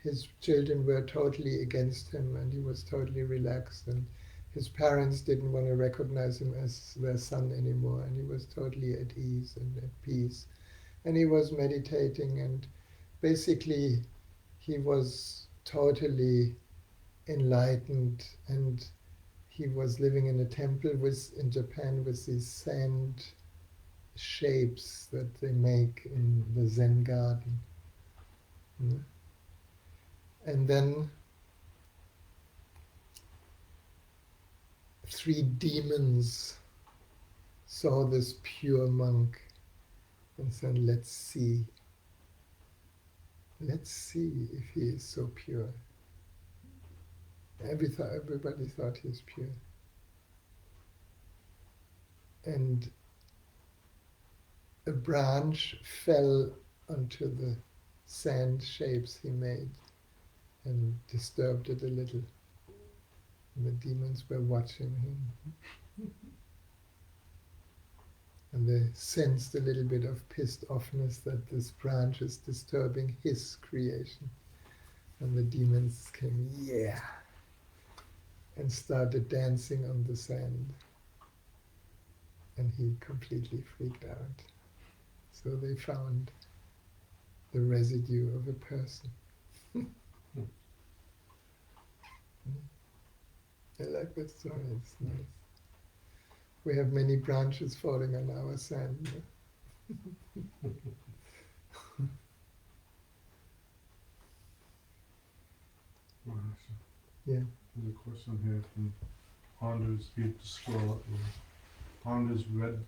his children were totally against him, and he was totally relaxed, and his parents didn't want to recognize him as their son anymore, and he was totally at ease and at peace. And he was meditating, and basically he was totally enlightened, and he was living in a temple in Japan with these sand shapes that they make in the Zen garden. And then 3 demons saw this pure monk and said, let's see if he is so pure. Everybody thought he was pure. And a branch fell onto the sand shapes he made and disturbed it a little. And the demons were watching him. And they sensed a little bit of pissed offness that this branch is disturbing his creation. And the demons came, yeah, and started dancing on the sand. And he completely freaked out. So they found the residue of a person. I like that story, it's nice. We have many branches falling on our sand. Yeah. There's a question here from Anders. You have to scroll up. Anders read.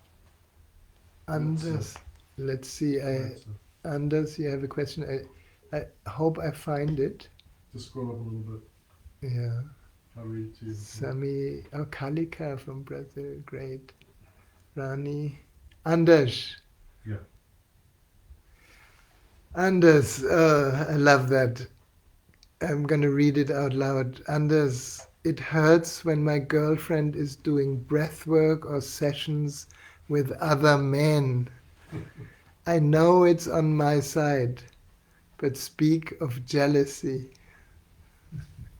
Anders, let's see. Anders, you have a question. I hope I find it. Just scroll up a little bit. Yeah. I'll read it to you. Sami, Kalika from Brazil, great. Rani, Anders. Yeah. Anders, I love that. I'm going to read it out loud. Anders, it hurts when my girlfriend is doing breath work or sessions with other men. I know it's on my side, but speak of jealousy.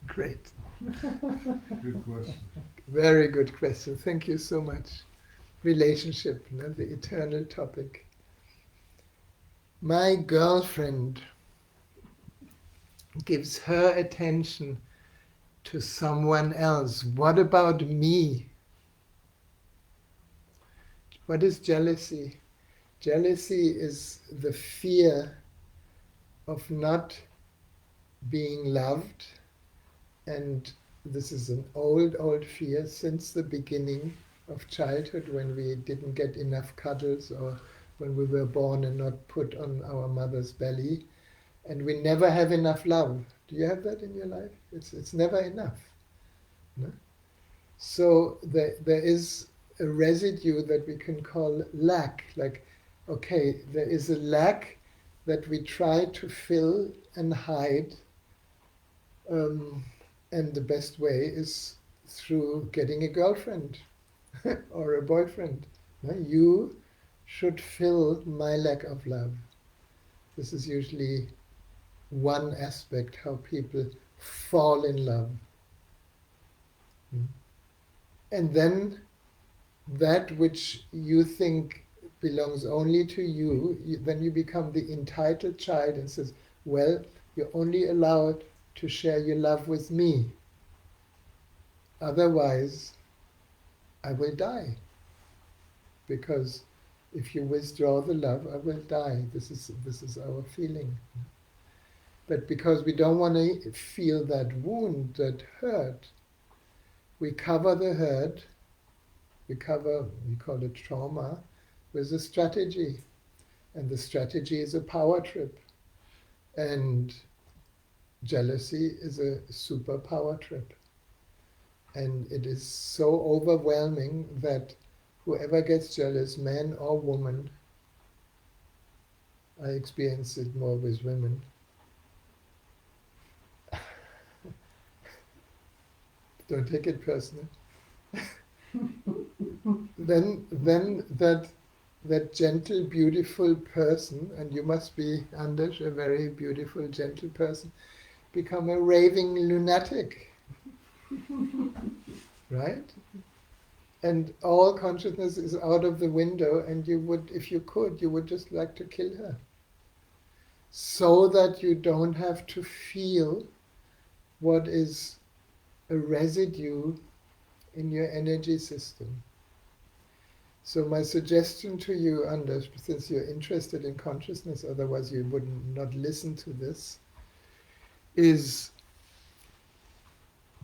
Great. Good question. Very good question. Thank you so much. Relationship, the eternal topic. My girlfriend gives her attention to someone else. What about me? What is jealousy? Jealousy is the fear of not being loved, and this is an old, old fear since the beginning of childhood, when we didn't get enough cuddles, or when we were born and not put on our mother's belly, and we never have enough love. Do you have that in your life? It's never enough. No? So there is a residue that we can call lack. Like, okay, there is a lack that we try to fill and hide, and the best way is through getting a girlfriend or a boyfriend. No? You should fill my lack of love. This is usually one aspect how people fall in love. And then that which you think belongs only to you, then you become the entitled child and says, well, you're only allowed to share your love with me. Otherwise, I will die. Because if you withdraw the love, I will die. This is our feeling. But because we don't want to feel that wound, that hurt, we cover the hurt, we call it trauma, with a strategy. And the strategy is a power trip. And jealousy is a super power trip. And it is so overwhelming that whoever gets jealous, man or woman, I experience it more with women, don't take it personal. then that gentle, beautiful person, and you must be, Anders, a very beautiful, gentle person, become a raving lunatic, right? And all consciousness is out of the window, and you would, if you could, you would just like to kill her, so that you don't have to feel what is a residue in your energy system. So my suggestion to you, Anders, since you're interested in consciousness, otherwise you would not listen to this, is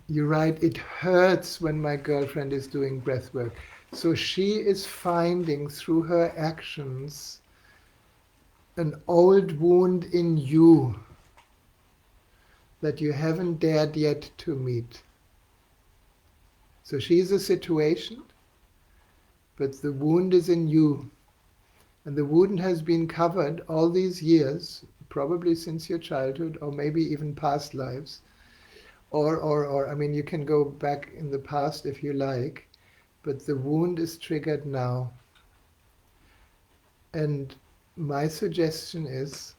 you write, it hurts when my girlfriend is doing breath work. So she is finding through her actions an old wound in you that you haven't dared yet to meet. So she's a situation, but the wound is in you. And the wound has been covered all these years, probably since your childhood, or maybe even past lives. Or I mean, you can go back in the past if you like, but the wound is triggered now. And my suggestion is,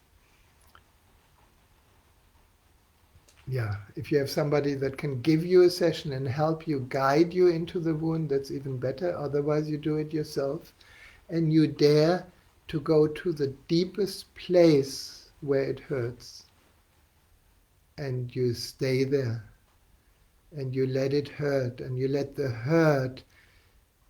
if you have somebody that can give you a session and help you, guide you into the wound, that's even better. Otherwise, you do it yourself. And you dare to go to the deepest place where it hurts. And you stay there. And you let it hurt. And you let the hurt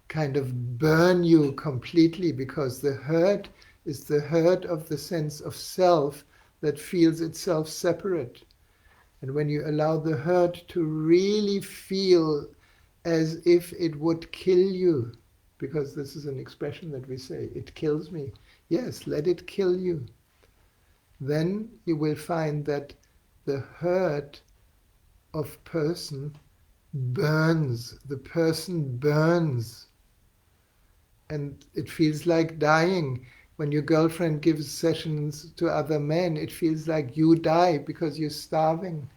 kind of burn you completely, because the hurt is the hurt of the sense of self that feels itself separate. And when you allow the hurt to really feel as if it would kill you, because this is an expression that we say, it kills me. Yes, let it kill you. Then you will find that the hurt of person burns. The person burns. And it feels like dying. When your girlfriend gives sessions to other men, it feels like you die because you're starving.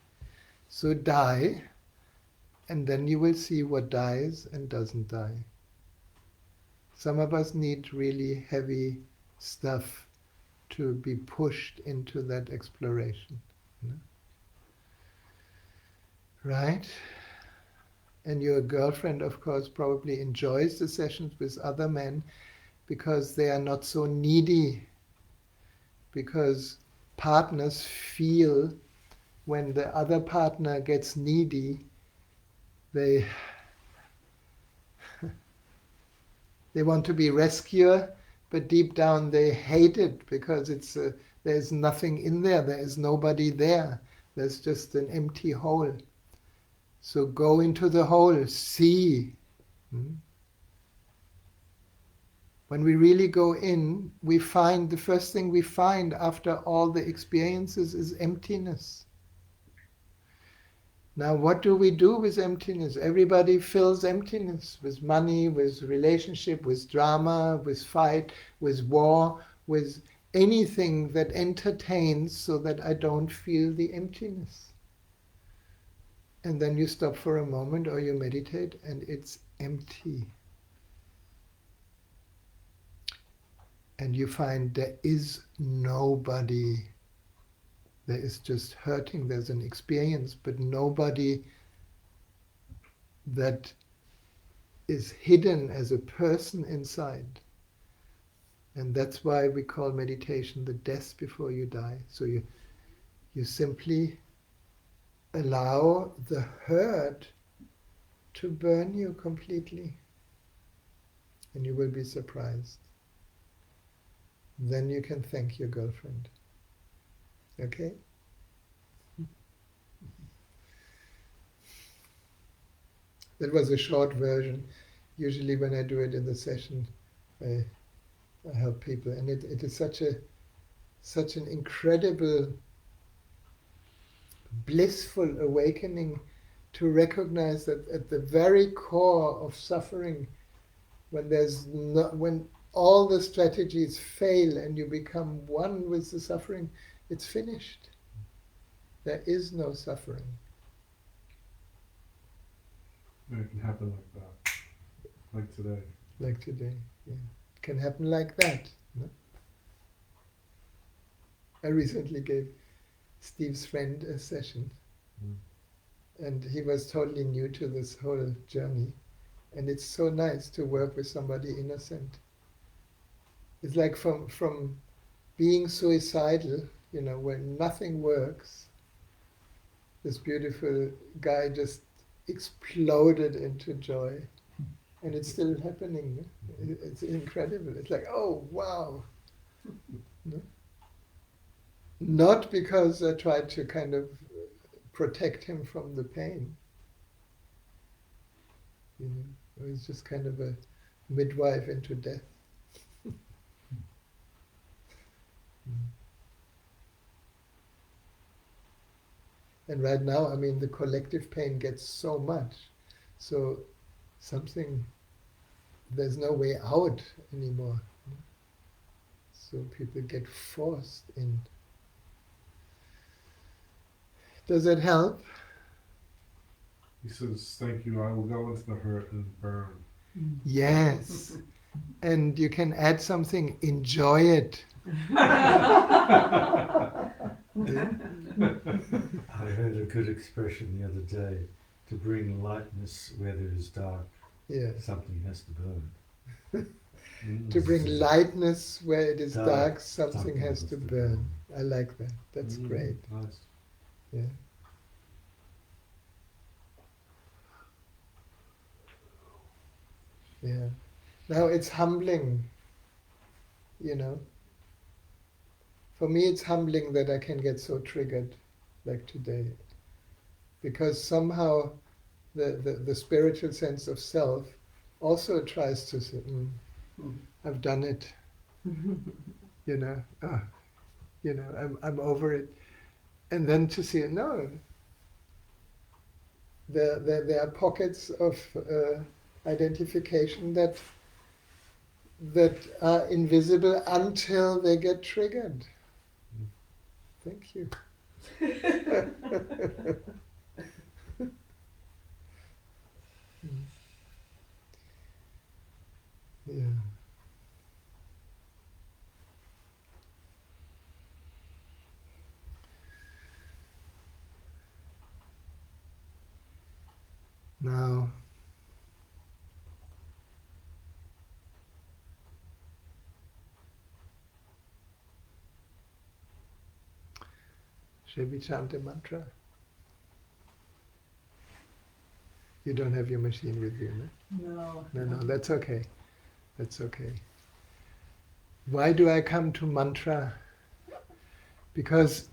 So die, and then you will see what dies and doesn't die. Some of us need really heavy stuff to be pushed into that exploration. Right? And your girlfriend, of course, probably enjoys the sessions with other men because they are not so needy. Because partners feel when the other partner gets needy, They they want to be rescuer, but deep down they hate it because there's nothing in there. There is nobody there. There's just an empty hole. So go into the hole, see. When we really go in, we find the first thing we find after all the experiences is emptiness. Now, what do we do with emptiness? Everybody fills emptiness with money, with relationship, with drama, with fight, with war, with anything that entertains so that I don't feel the emptiness. And then you stop for a moment or you meditate and it's empty. And you find there is nobody. There is just hurting, there's an experience, but nobody that is hidden as a person inside. And that's why we call meditation the death before you die. So you simply allow the hurt to burn you completely. And you will be surprised. Then you can thank your girlfriend. Okay? That was a short version. Usually when I do it in the session, I help people. And it is such an incredible, blissful awakening to recognize that at the very core of suffering, when all the strategies fail and you become one with the suffering, it's finished. There is no suffering. And it can happen like that. Like today. Like today, yeah. It can happen like that. No? I recently gave Steve's friend a session. And he was totally new to this whole journey. And it's so nice to work with somebody innocent. It's like from being suicidal, when nothing works, this beautiful guy just exploded into joy. And it's still happening. It's incredible. It's like, oh, wow. No? Not because I tried to kind of protect him from the pain. It was just kind of a midwife into death. And right now, the collective pain gets so much. So there's no way out anymore. So people get forced in. Does it help? He says, thank you, I will go into the hurt and burn. Yes. And you can add something, enjoy it. I heard a good expression the other day: to bring lightness where there is dark, Yes. something has to burn. To bring lightness where it is dark, Dark, something has to burn. I like that. That's great. Nice. Yeah. Yeah. Now it's humbling, For me it's humbling that I can get so triggered like today. Because somehow the spiritual sense of self also tries to say, I've done it. I'm over it. And then to see, no, there are pockets of identification that are invisible until they get triggered. Thank you. Yeah. Now, shall we chant a mantra? You don't have your machine with you, no? No. No, that's okay. That's okay. Why do I come to mantra? Because,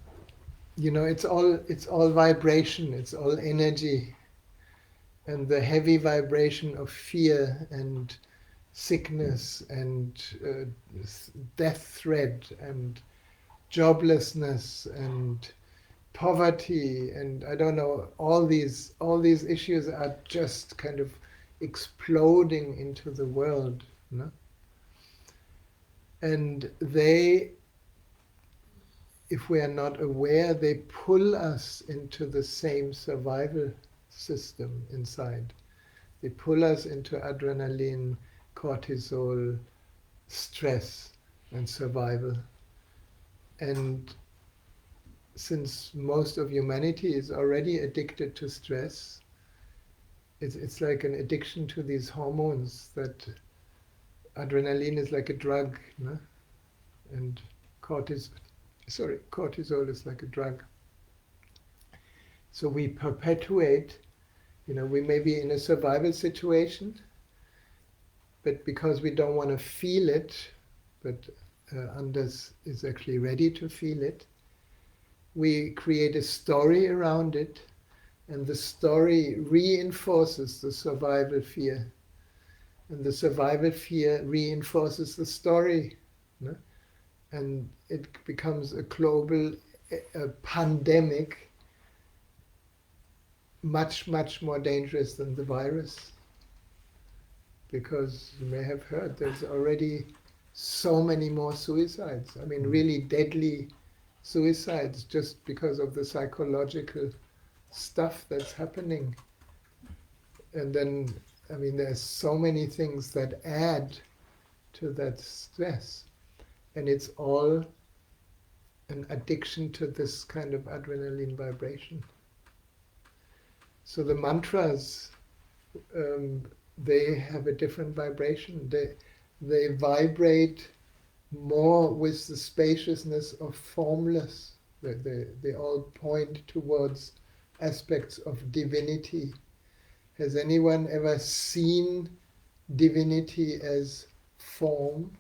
you know, it's all vibration, it's all energy. And the heavy vibration of fear and sickness and death threat and joblessness and poverty and I don't know, all these issues are just kind of exploding into the world, no? And they, if we are not aware, they pull us into the same survival system inside. They pull us into adrenaline, cortisol, stress, and survival. And since most of humanity is already addicted to stress, it's like an addiction to these hormones that adrenaline is like a drug, no? And cortisol is like a drug. So we perpetuate, you know, we may be in a survival situation, but because we don't want to feel it, but Anders is actually ready to feel it, we create a story around it, and the story reinforces the survival fear. And the survival fear reinforces the story. No? And it becomes a global pandemic, much, much more dangerous than the virus. Because you may have heard, there's already so many more suicides. I mean, really deadly suicides just because of the psychological stuff that's happening. And then, I mean, there's so many things that add to that stress. And it's all an addiction to this kind of adrenaline vibration. So the mantras, they have a different vibration. They vibrate more with the spaciousness of formless. They all point towards aspects of divinity. Has anyone ever seen divinity as form?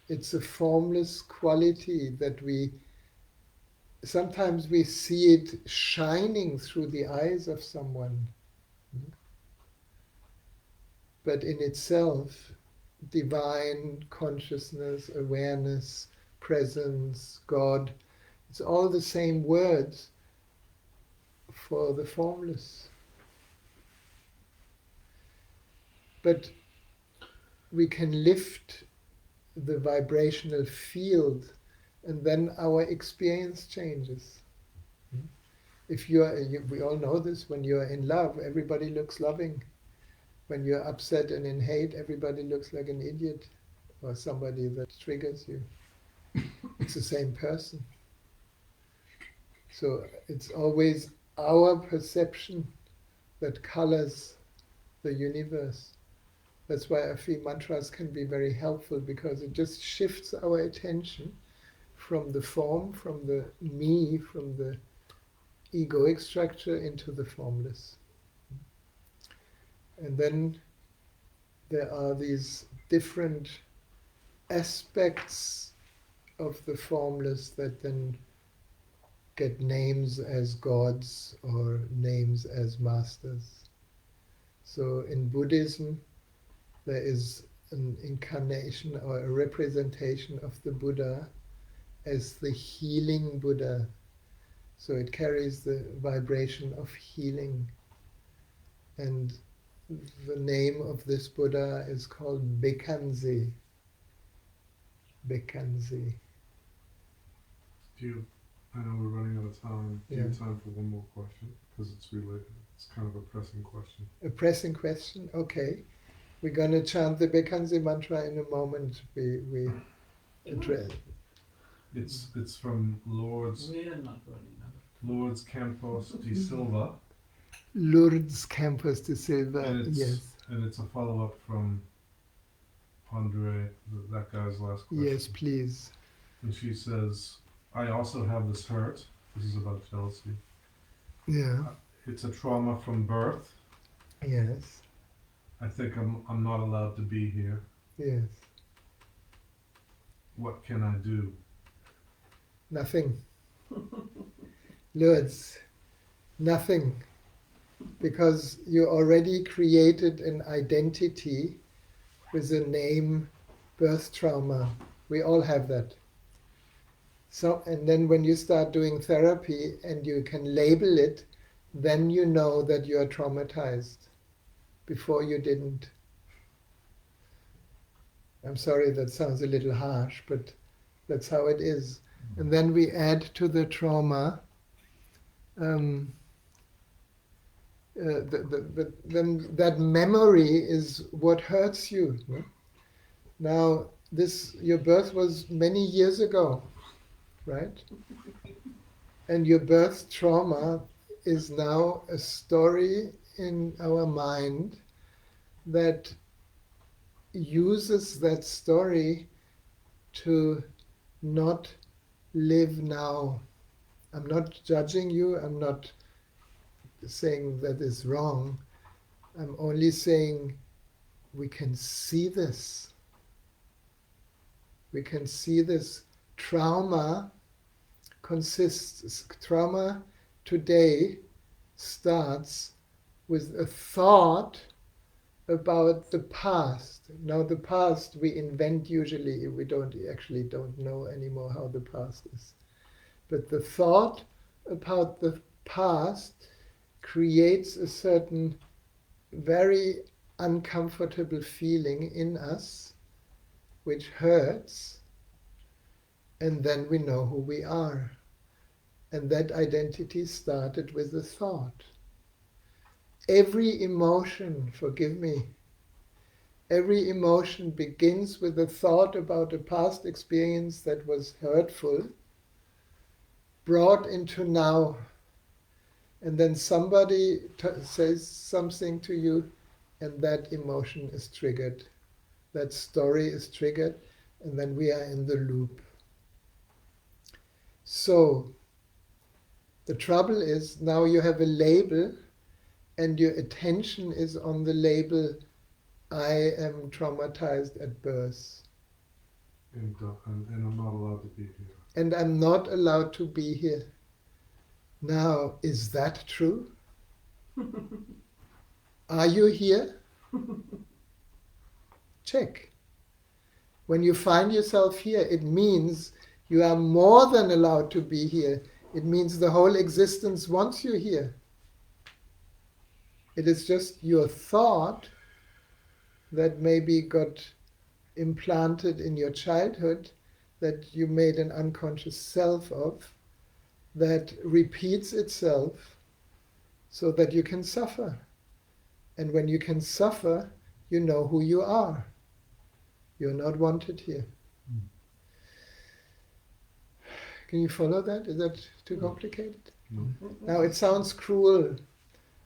It's a formless quality that sometimes we see it shining through the eyes of someone. But in itself, divine consciousness, awareness, presence, God, it's all the same words for the formless. But we can lift the vibrational field, and then our experience changes. If we all know this, when you're in love, everybody looks loving. When you're upset and in hate, everybody looks like an idiot or somebody that triggers you. It's the same person. So it's always our perception that colors the universe. That's why I feel mantras can be very helpful, because it just shifts our attention from the form, from the me, from the egoic structure into the formless. And then there are these different aspects of the formless that then get names as gods or names as masters. So in Buddhism, there is an incarnation or a representation of the Buddha as the healing Buddha. So it carries the vibration of healing. And the name of this Buddha is called Bekanzi. Bekanzi. I know we're running out of time. Do you have Yeah. time for one more question? Because it's related. It's kind of a pressing question. A pressing question? Okay. We're going to chant the Bekanzi mantra in a moment. We address. It's from Lord's Campos de Silva. Lourdes Campos de Silva, And yes. it's a follow-up from Andre, that guy's last question. Yes, please. And she says, I also have this hurt. This is about jealousy. Yeah. it's a trauma from birth. Yes, I think I'm not allowed to be here. yes. What can I do? Nothing. Lourdes, nothing. Because you already created an identity with the name birth trauma. We all have that. So, and then when you start doing therapy and you can label it, then you know that you are traumatized. Before you didn't. I'm sorry, that sounds a little harsh, but that's how it is. And then we add to the trauma then that memory is what hurts you. No? Now, your birth was many years ago, right? And your birth trauma is now a story in our mind that uses that story to not live now. I'm not judging you, I'm not saying that is wrong. I'm only saying we can see this. We can see this. Trauma today starts with a thought about the past. Now the past we invent usually, we don't know anymore how the past is. But the thought about the past creates a certain very uncomfortable feeling in us, which hurts, and then we know who we are. And that identity started with a thought. Every emotion, forgive me, every emotion begins with a thought about a past experience that was hurtful, brought into now. And then somebody says something to you, and that emotion is triggered. That story is triggered, and then we are in the loop. So, the trouble is, now you have a label, and your attention is on the label, I am traumatized at birth. And I'm not allowed to be here. And I'm not allowed to be here. Now, is that true? Are you here? Check. When you find yourself here, it means you are more than allowed to be here. It means the whole existence wants you here. It is just your thought that maybe got implanted in your childhood, that you made an unconscious self of, that repeats itself so that you can suffer. And when you can suffer, you know who you are. You're not wanted here. Can you follow that? Is that too complicated? No. Now it sounds cruel.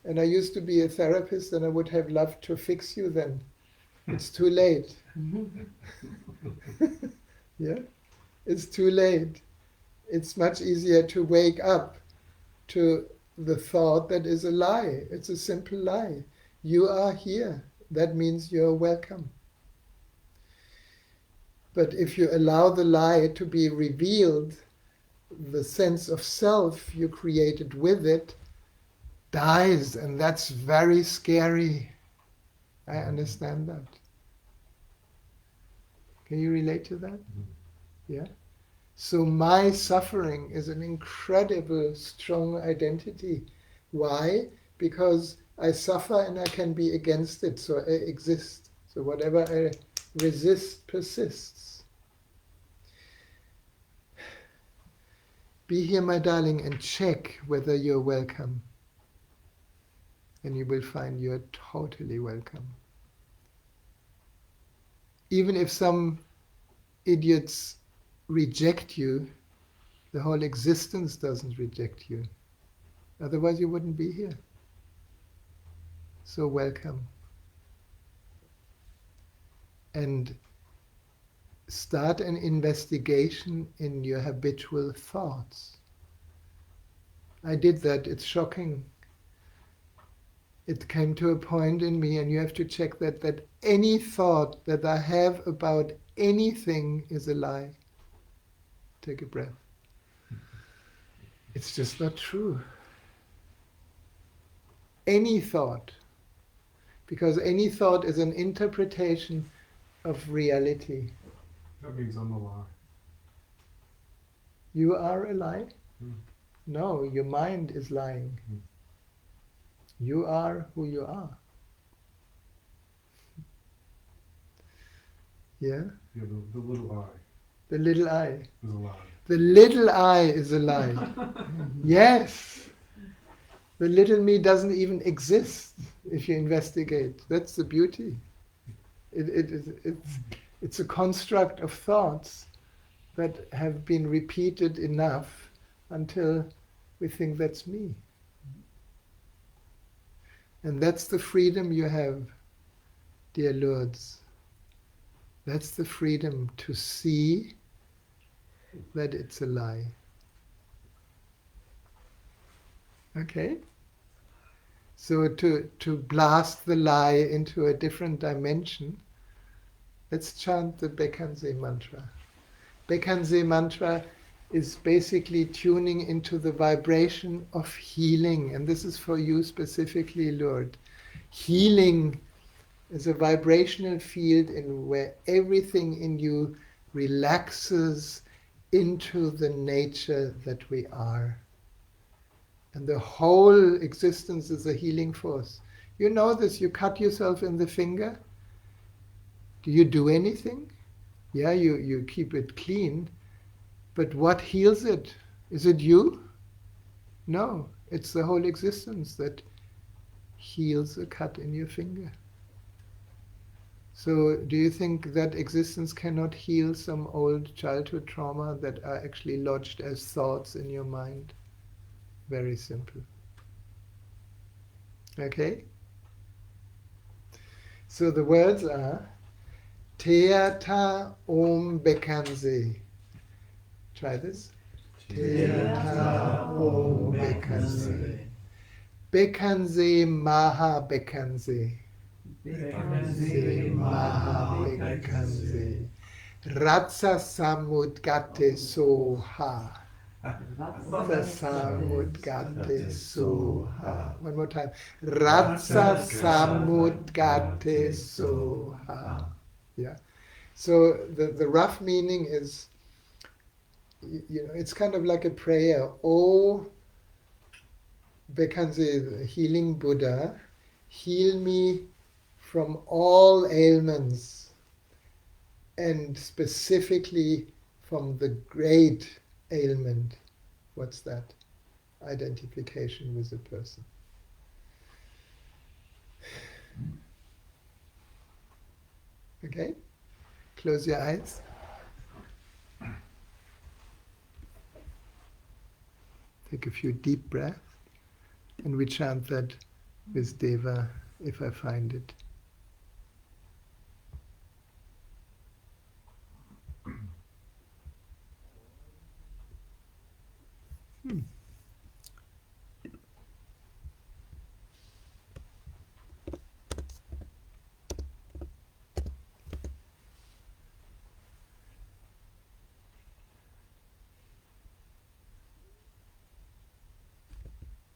And I used to be a therapist and I would have loved to fix you then. It's too late. Yeah? It's too late. It's much easier to wake up to the thought that is a lie. It's a simple lie. You are here. That means you're welcome. But if you allow the lie to be revealed, the sense of self you created with it dies, and that's very scary. I understand that. Can you relate to that? Yeah? So my suffering is an incredible, strong identity. Why? Because I suffer and I can be against it, so I exist. So whatever I resist persists. Be here, my darling, and check whether you're welcome. And you will find you're totally welcome. Even if some idiots reject you, the whole existence doesn't reject you. Otherwise you wouldn't be here. So welcome. And start an investigation in your habitual thoughts. I did that, it's shocking. it came to a point in me, and you have to check that any thought that I have about anything is a lie. Take a breath. It's just not true. Any thought. Because any thought is an interpretation of reality. That means I'm a lie. You are a lie? Mm. No, your mind is lying. Mm. You are who you are. Yeah? Yeah, the little I The little I. is a lie. The little I is a lie. Yes! The little me doesn't even exist if you investigate. That's the beauty. It's a construct of thoughts that have been repeated enough until we think that's me. And that's the freedom you have, dear Lourdes. That's the freedom to see that it's a lie. Okay? So to blast the lie into a different dimension, let's chant the Bekkanse mantra. Bekkanse mantra is basically tuning into the vibration of healing, and this is for you specifically, Lord. Healing is a vibrational field in where everything in you relaxes into the nature that we are. And the whole existence is a healing force. You know this, you cut yourself in the finger. Do you do anything? Yeah, you keep it clean. But what heals it? Is it you? No, it's the whole existence that heals a cut in your finger. So do you think that existence cannot heal some old childhood trauma that are actually lodged as thoughts in your mind? Very simple. Okay? So the words are Teata Om Bekkanse. Try this. Teata Om Bekkanse. Bekkanse Maha Bekkanse. Bekkanse Maha Bekkanse. Ratsa Samudgate Soha. Samudgate Soha. One more time. Ratsa Samudgate Soha. Yeah. So the rough meaning is, it's kind of like a prayer. Oh, Bekkanse, healing Buddha, heal me from all ailments, and specifically from the great ailment. What's that? Identification with a person. Okay? Close your eyes. Take a few deep breaths, and we chant that with Deva if I find it.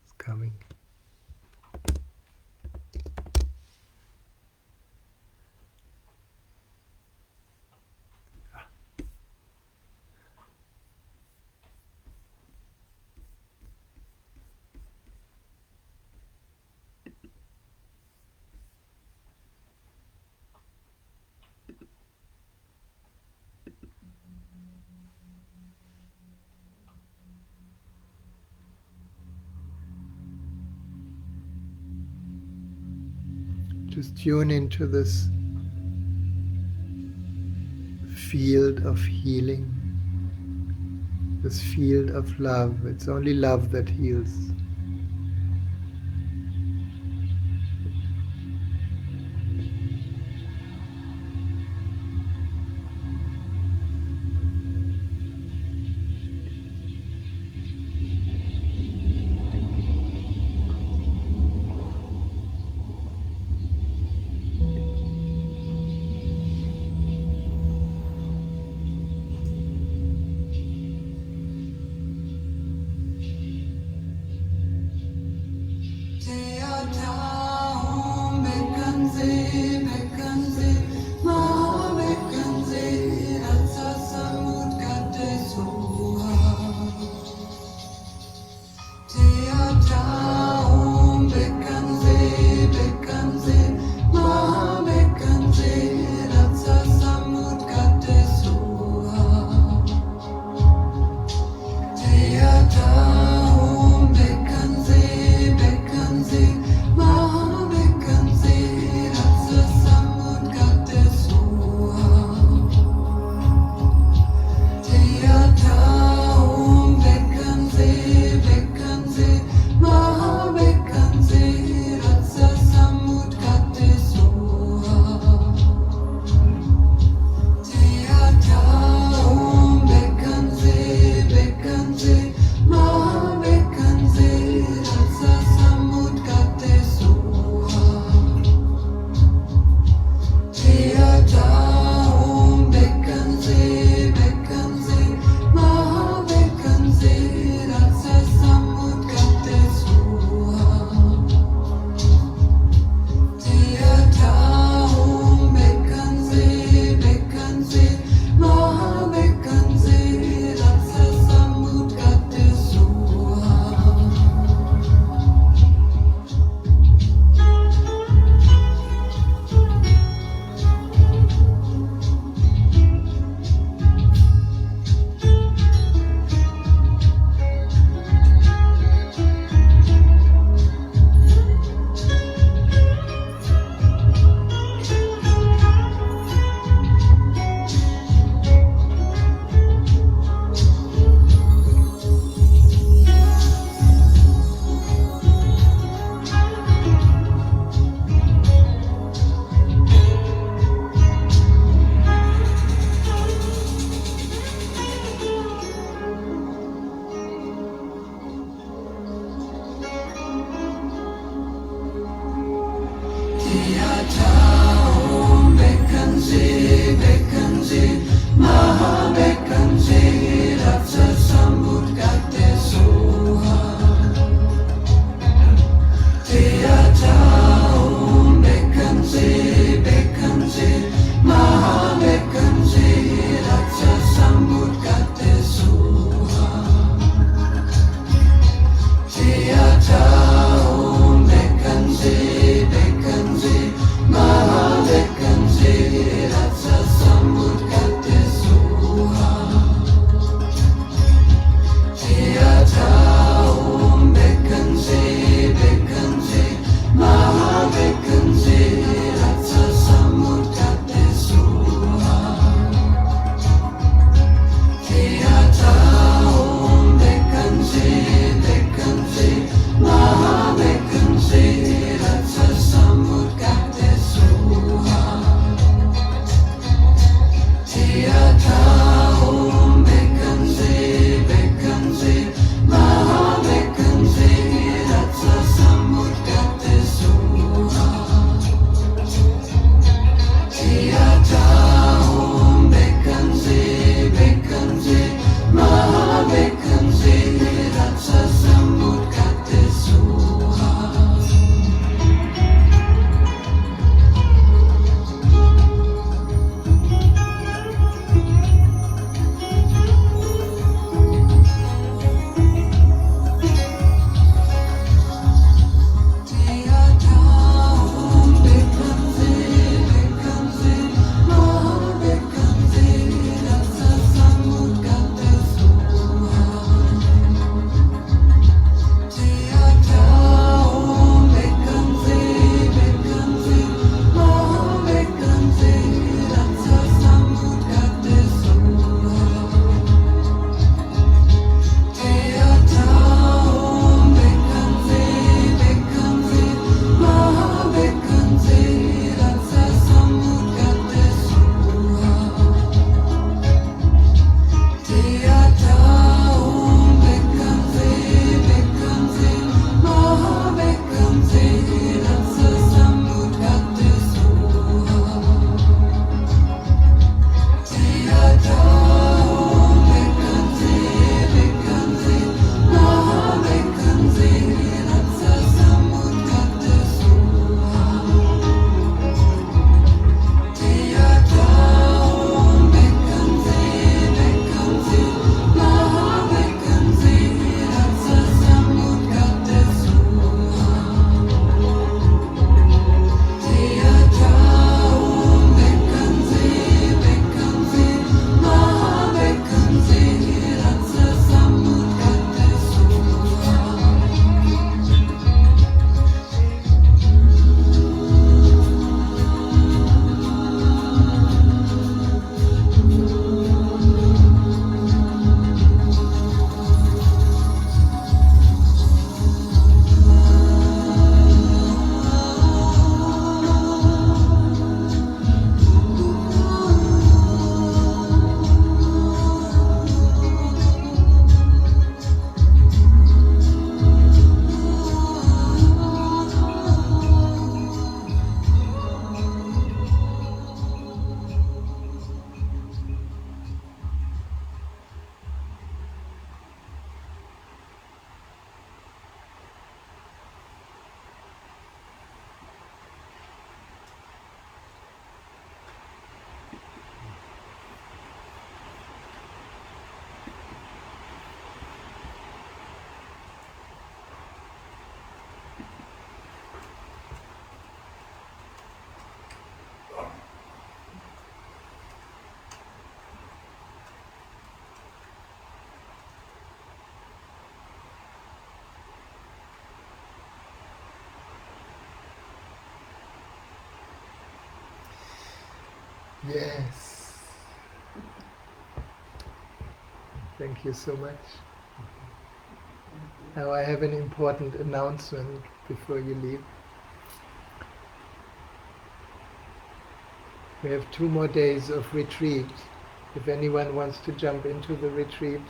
It's coming. Just tune into this field of healing, this field of love. It's only love that heals. Yes. Thank you so much. Now I have an important announcement before you leave. We have 2 more days of retreat. If anyone wants to jump into the retreat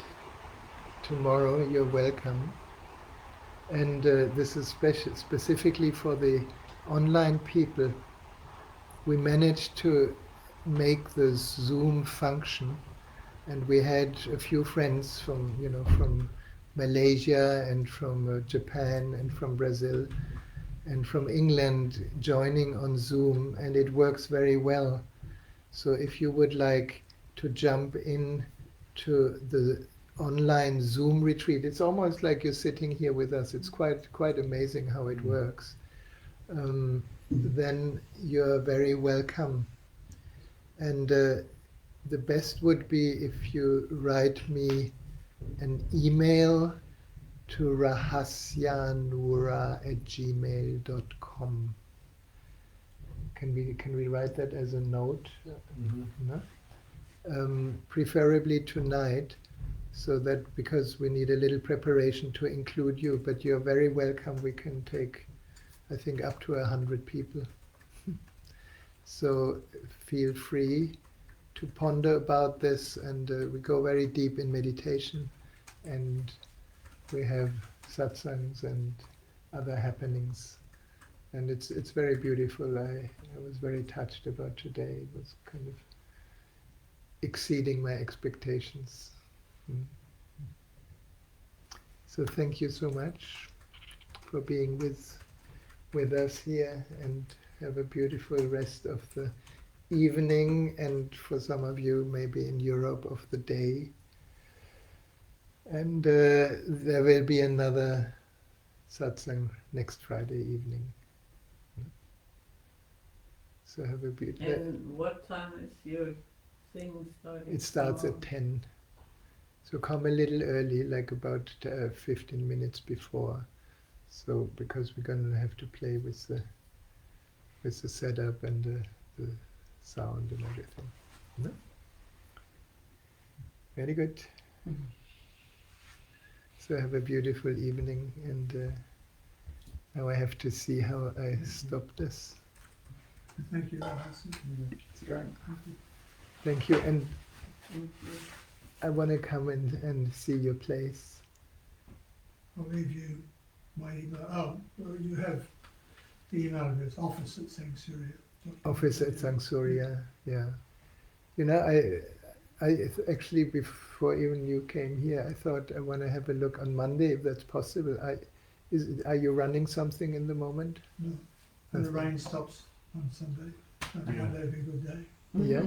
tomorrow, you're welcome. And this is specifically for the online people, we managed to make the Zoom function, and we had a few friends from, from Malaysia and from Japan and from Brazil and from England joining on Zoom, and it works very well. So if you would like to jump in to the online Zoom retreat, it's almost like you're sitting here with us. It's quite amazing how it works. Then you're very welcome. And the best would be if you write me an email to rahasyanura@gmail.com. Can we write that as a note? No? Preferably tonight, so that, because we need a little preparation to include you, but you're very welcome. We can take, I think, up to 100 people. So feel free to ponder about this, and we go very deep in meditation, and we have satsangs and other happenings, and it's very beautiful. I was very touched about today. It was kind of exceeding my expectations. So thank you so much for being with us here, and have a beautiful rest of the evening, and for some of you maybe in Europe, of the day. And there will be another satsang next Friday evening. So have a beautiful... And what time is your thing starting? It starts tomorrow? at 10. So come a little early, like about 15 minutes before. So because we're going to have to play with the setup and the sound and everything. No? Very good. So have a beautiful evening, and now I have to see how I stop this. Thank you, Rahasya. It's great. Thank you, and Thank you. I want to come and see your place. I'll leave you my email. Oh, well, you have the email address, office@sanctuary. Office at Sangsuriya, yeah. You know, I actually, before even you came here, I thought I want to have a look on Monday, if that's possible. Are you running something in the moment? No, when the rain stops on Sunday, Monday will be a good day. Yeah.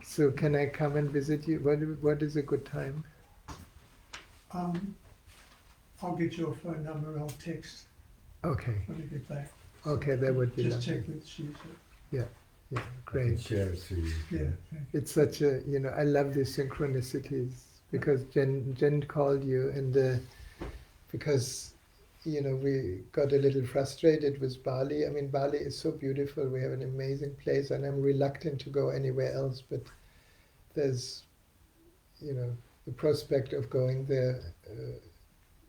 So can I come and visit you? What is a good time? I'll get your phone number. I'll text Okay. when you get back. Okay, that would be Just lovely. check with Shiva. Yeah, I can great. share it to you. Yeah, thank you. It's such a, I love these synchronicities, because Jen called you, and because, we got a little frustrated with Bali. I mean, Bali is so beautiful. We have an amazing place, and I'm reluctant to go anywhere else, but there's, the prospect of going there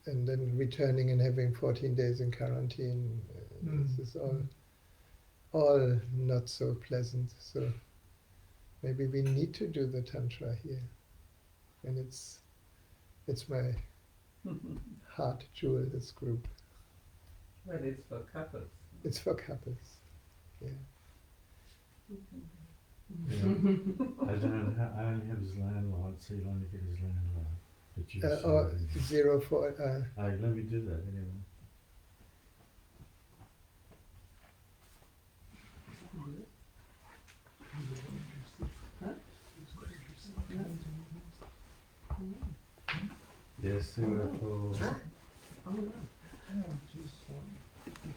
and then returning and having 14 days in quarantine. This is all not so pleasant. So maybe we need to do the tantra here, and it's my heart jewel, this group. Well, it's for couples. It's for couples. Yeah. Yeah. I only have his landline, so you'll only get his landline. But you Or 04. let me do that anyway. Yes, 04. Oh, no. Oh, geez.